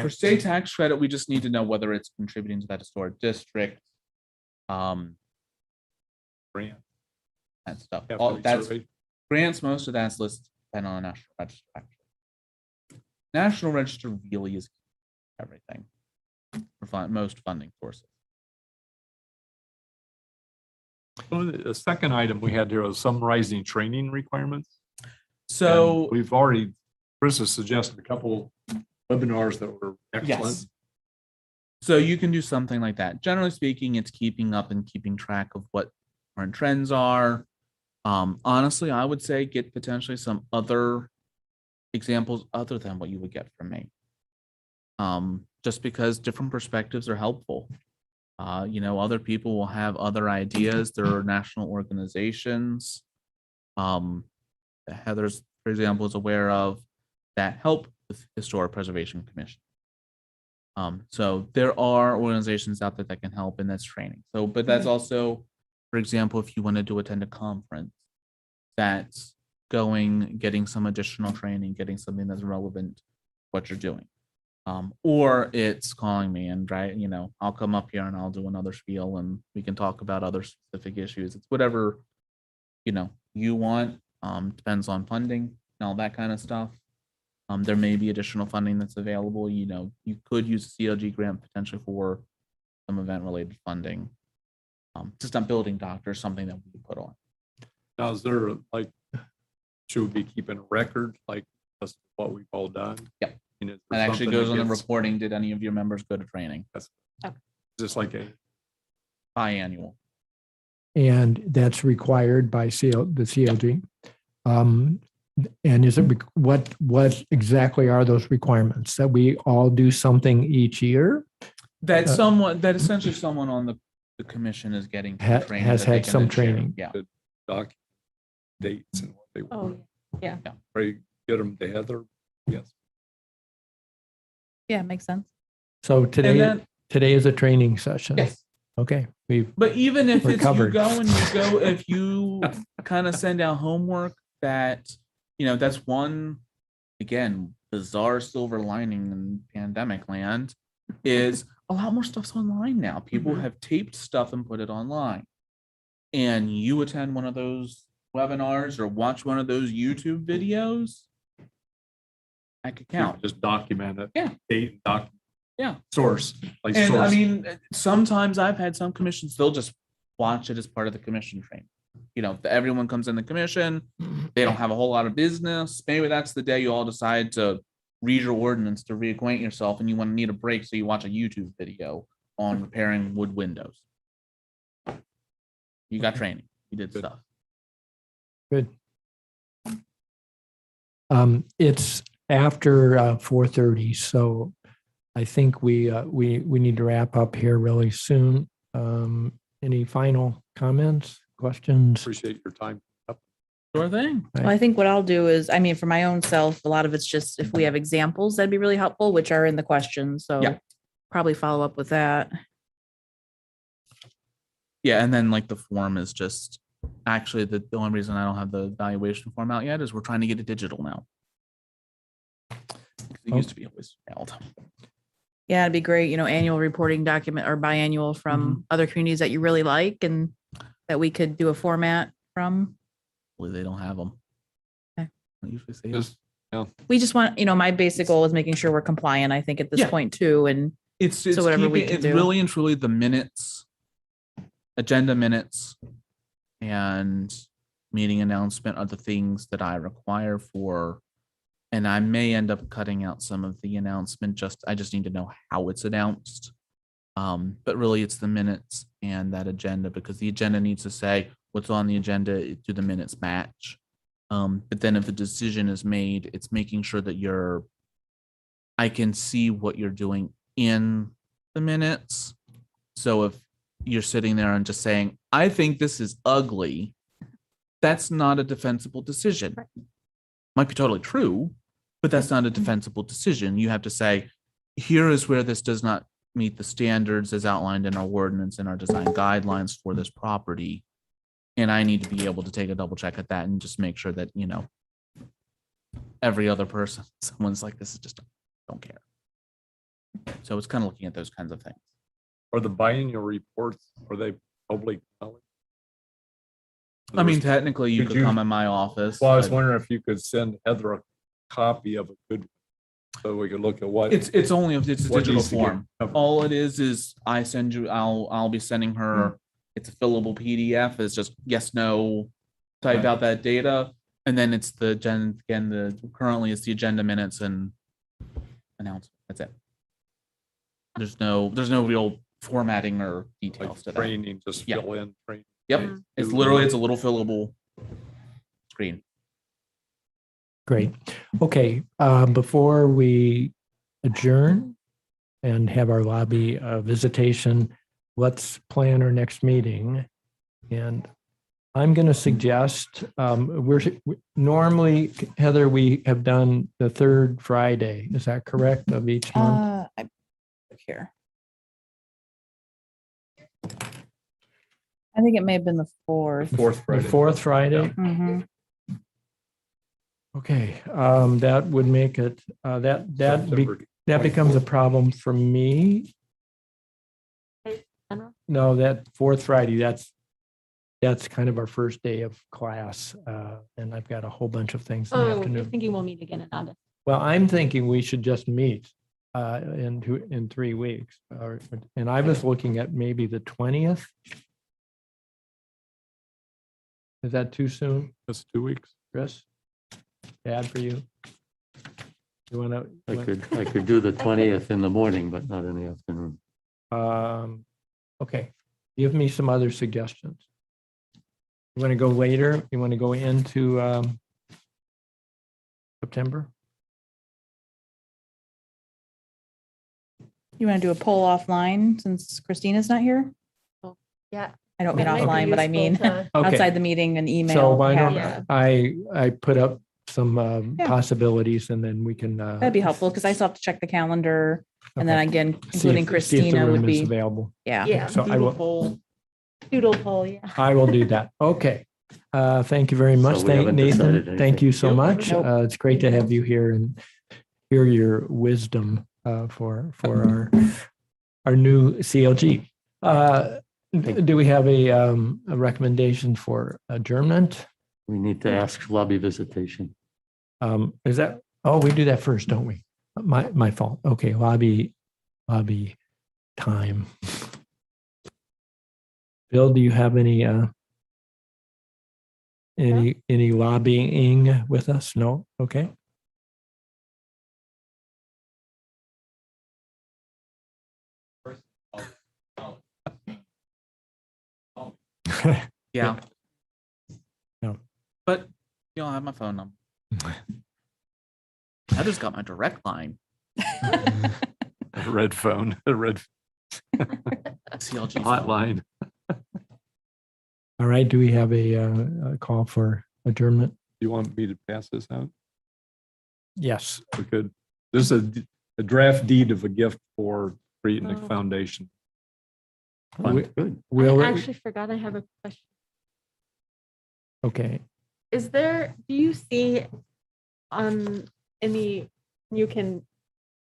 For state tax credit, we just need to know whether it's contributing to that historic district. Grant. That stuff. Have to All be that's surveyed. grants, most of that's listed depending on the National Register. Actually. National Register really is everything for most funding sources. So the second item we had here was summarizing training requirements. So And we've already, Chris has suggested a couple webinars that were excellent. yes. So you can do something like that. Generally speaking, it's keeping up and keeping track of what current trends are. Honestly, I would say get potentially some other examples other than what you would get from me. Just because different perspectives are helpful. Other people will have other ideas. There are national organizations. Heather's, for example, is aware of that help with Historic Preservation Commission. So there are organizations out there that can help in this training. So, but that's also, for example, if you wanted to attend a conference, that's getting some additional training, getting something that's relevant to what you're doing. Or it's calling me and I'll come up here and I'll do another spiel and we can talk about other specific issues. It's whatever, you want, depends on funding and all that kind of stuff. There may be additional funding that's available. You could use a CLG grant potentially for some event related funding. Just not building doctor, something that we put on. Now, is there should we be keeping a record like that's what we've all done? Yep. And is It there actually something goes that on the gets- reporting. Did any of your members go to training? Just like a Biannual. And that's required by the CLG. And is it, what exactly are those requirements? That we all do something each year? That essentially someone on the commission is getting some training has that they had can some then share. training. Yeah. doc dates and what they Oh, want. yeah. Pray get them to Heather. Yes. Yeah, makes sense. So And today then, is a training session. yes. Okay, But even if We're it's covered. if you kind of send out homework that, that's one, again, bizarre silver lining in pandemic land is a lot more stuff's online now. People have taped stuff and put it online. And you attend one of those webinars or watch one of those YouTube videos, that could count. Just document it. Yeah. Date, Yeah. source. Like And I source. mean, sometimes I've had some commissions, they'll just watch it as part of the commission training. Everyone comes in the commission, they don't have a whole lot of business. Maybe that's the day you all decide to read your ordinance to reacquaint yourself and you want to need a break. So you watch a YouTube video on repairing wood windows. You got training, you did stuff. good. It's after 4:30, so I think we need to wrap up here really soon. Any final comments, questions? Appreciate your time. Sure thing. Well, I think what I'll do is, for my own self, a lot of it's just if we have examples, that'd be really helpful, which are in the questions. So Yeah. probably follow up with that. Yeah, and then the form is just actually the only reason I don't have the evaluation form out yet is we're trying to get it digital now. It used to be always mailed. Yeah, it'd be great, annual reporting document or biannual from other communities that you really like and that we could do a format from. Hopefully they don't have them. Okay. I usually say Just We just want, my basic goal is making sure we're compliant, I think, at this Yeah. point too. And It's whatever we can it's do. really and truly the minutes, agenda minutes, and meeting announcement are the things that I require for. And I may end up cutting out some of the announcement. I just need to know how it's announced. But really, it's the minutes and that agenda, because the agenda needs to say what's on the agenda. Do the minutes match? But then if a decision is made, it's making sure that I can see what you're doing in the minutes. So if you're sitting there and just saying, I think this is ugly, that's not a defensible decision. Might be totally true, but that's not a defensible decision. You have to say, here is where this does not meet the standards as outlined in our ordinance and our design guidelines for this property. And I need to be able to take a double check at that and just make sure that, every other person, someone's like, this is just, don't care. So it's kind of looking at those kinds of things. Are the biennial reports, are they public knowledge? I mean, technically you Could could you- come in my office. Well, I was but wondering if you could send Heather a copy of a good one, so we could look at what. it's a what digital needs to get form. covered. All it is I send you, I'll be sending her, it's a fillable PDF. It's just yes, no, type Right. out that data. And then it's currently it's the agenda minutes and announcement. That's it. There's no real formatting or details Like to that. training, just Yeah. fill in training. Yep. Mm. It's literally, it's a little fillable screen. Great. Okay, before we adjourn and have our lobby visitation, let's plan our next meeting. And I'm going to suggest, normally, Heather, we have done the third Friday. Is that correct, of each month? I look here. I think it may have been the fourth. Fourth The Friday. fourth Friday? Mhm. Okay, that would make it, September that becomes a problem for me. General? No, that fourth Friday, that's kind of our first day of class. And I've got a whole bunch of things in the Oh, you're afternoon. thinking we'll meet again in August. Well, I'm thinking we should just meet in 3 weeks. And I was looking at maybe the 20th. Is that too soon, That's 2 weeks. Chris? Bad for you? You want I to? could do the 20th in the morning, but not in the afternoon. Okay, give me some other suggestions. You want to go later? You want to go into September? You want to do a poll offline since Christina's not here? Yeah. I don't mean That might be offline, but I useful mean to- Okay. outside the meeting and email. So why don't have- I put up some Yeah. possibilities and then we can. That'd be helpful because I still have to check the calendar. And then Okay. again, See if- including see if the Christina would room is be, available. yeah. Yeah, So I will, doodle poll, yeah. I will do that. Okay. Thank you very much. So we haven't Nathan, decided thank anything. you so Nope. much. Nope. It's great to have you here and hear your wisdom for our new CLG. Do we have a recommendation for adjournment? We need to ask lobby visitation. Is that, oh, we do that first, don't we? My fault. Okay, lobby time. Bill, do you have any lobbying with us? No? Okay. Yeah. No. But I have my phone number. Heather's got my direct line. A red phone, a red CLG phone. hotline. All right, do we have a call for adjournment? You want me to pass this out? Yes. We could. This is a draft deed of a gift for Creatonic Oh. Foundation. We- Good. We'll, I actually forgot I have a question. okay. Do you see you can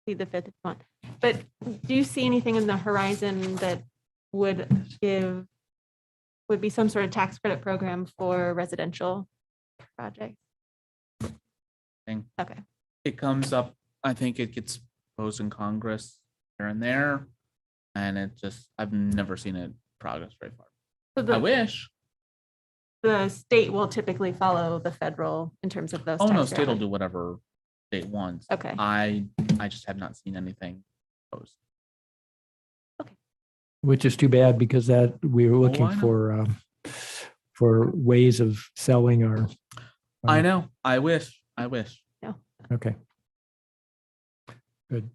see the fifth if you want, but do you see anything in the horizon that would be some sort of tax credit program for residential projects? thing. Okay. It comes up, I think it gets proposed in Congress here and there. And it just, I've never seen it progress very far. So I wish. the state will typically follow the federal in terms of those. Oh, no, tax state will rate. do whatever state wants. Okay. I just have not seen anything proposed. Which is too bad because that we were looking I know. for ways of selling our. I know. I wish. Okay. Good.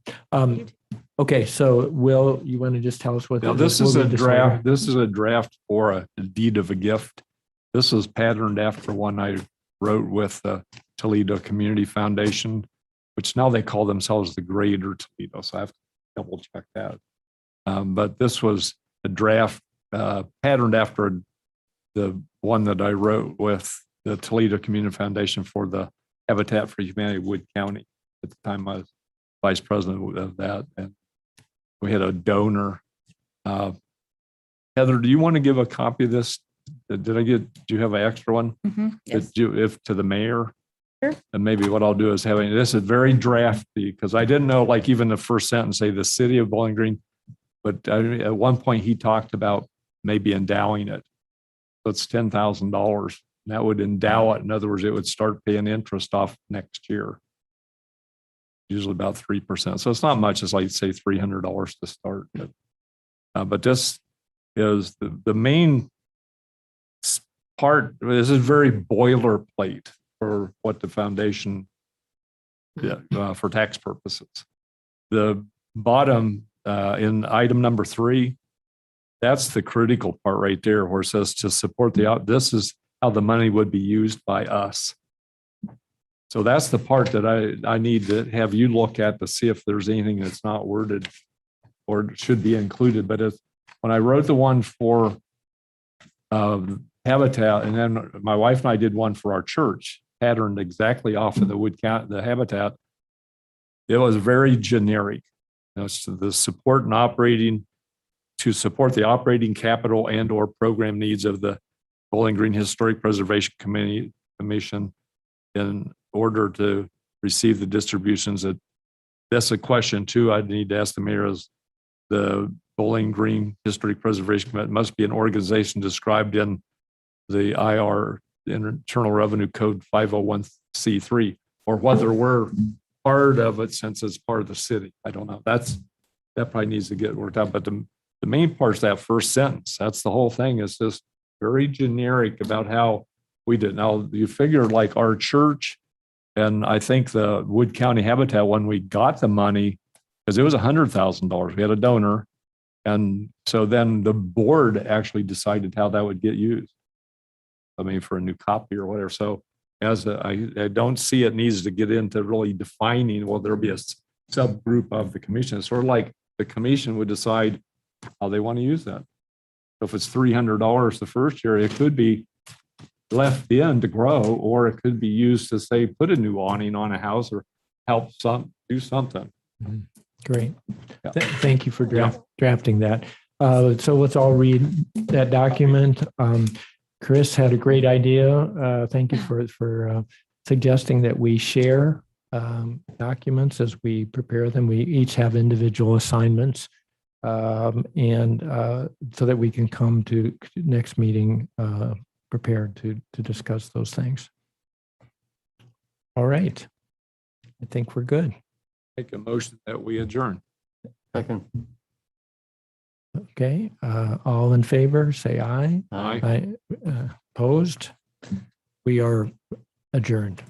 Okay, so Will, you want to just tell us what? Now, this is a draft. This is a draft for a deed of a gift. This is patterned after one I wrote with the Toledo Community Foundation, which now they call themselves the Greater Toledo. So I have to double check that. But this was a draft patterned after the one that I wrote with the Toledo Community Foundation for the Habitat for Humanity Wood County. At the time, I was vice president of that, and we had a donor. Heather, do you want to give a copy of this? Do you have an extra one? Yes. If to the mayor? Sure. And maybe what I'll do is this is very drafty because I didn't know, like even the first sentence, say the city of Bowling Green. But at one point he talked about maybe endowing it. So it's $10,000. That would endow it. In other words, it would start paying interest off next year. Usually about 3%. So it's not much. It's like say $300 to start. But this is the main part. This is very boilerplate for what the foundation, for tax purposes. The bottom in item number 3, that's the critical part right there, where it says to support this is how the money would be used by us. So that's the part that I need to have you look at to see if there's anything that's not worded or should be included. But when I wrote the one for Habitat, and then my wife and I did one for our church, patterned exactly off of the Habitat, it was very generic. So the support and operating to support the operating capital and or program needs of the Bowling Green Historic Preservation Commission in order to receive the distributions. That's a question too I need to ask the mayor. Is the Bowling Green Historic Preservation Commission must be an organization described in the Internal Revenue Code 501c3, or whether we're part of it since it's part of the city. I don't know. That probably needs to get worked out. But the main part is that first sentence. That's the whole thing. It's just very generic about how we did. Now you figure like our church, and I think the Wood County Habitat, when we got the money, because it was $100,000, we had a donor. And so then the board actually decided how that would get used. I mean, for a new copy or whatever. So I don't see it needs to get into really defining, well, there'll be a subgroup of the commission. It's sort of like the commission would decide how they want to use that. So if it's $300 the first year, it could be left in to grow, or it could be used to say, put a new awning on a house or help do something. Great. Yeah. Thank you for drafting that. So let's all read that document. Chris had a great idea. Thank you for suggesting that we share documents as we prepare them. We each have individual assignments, and so that we can come to next meeting prepared to discuss those things. All right. I think we're good. Make a motion that we adjourn. Second. Okay. All in favor, say aye. Aye. Opposed? We are adjourned.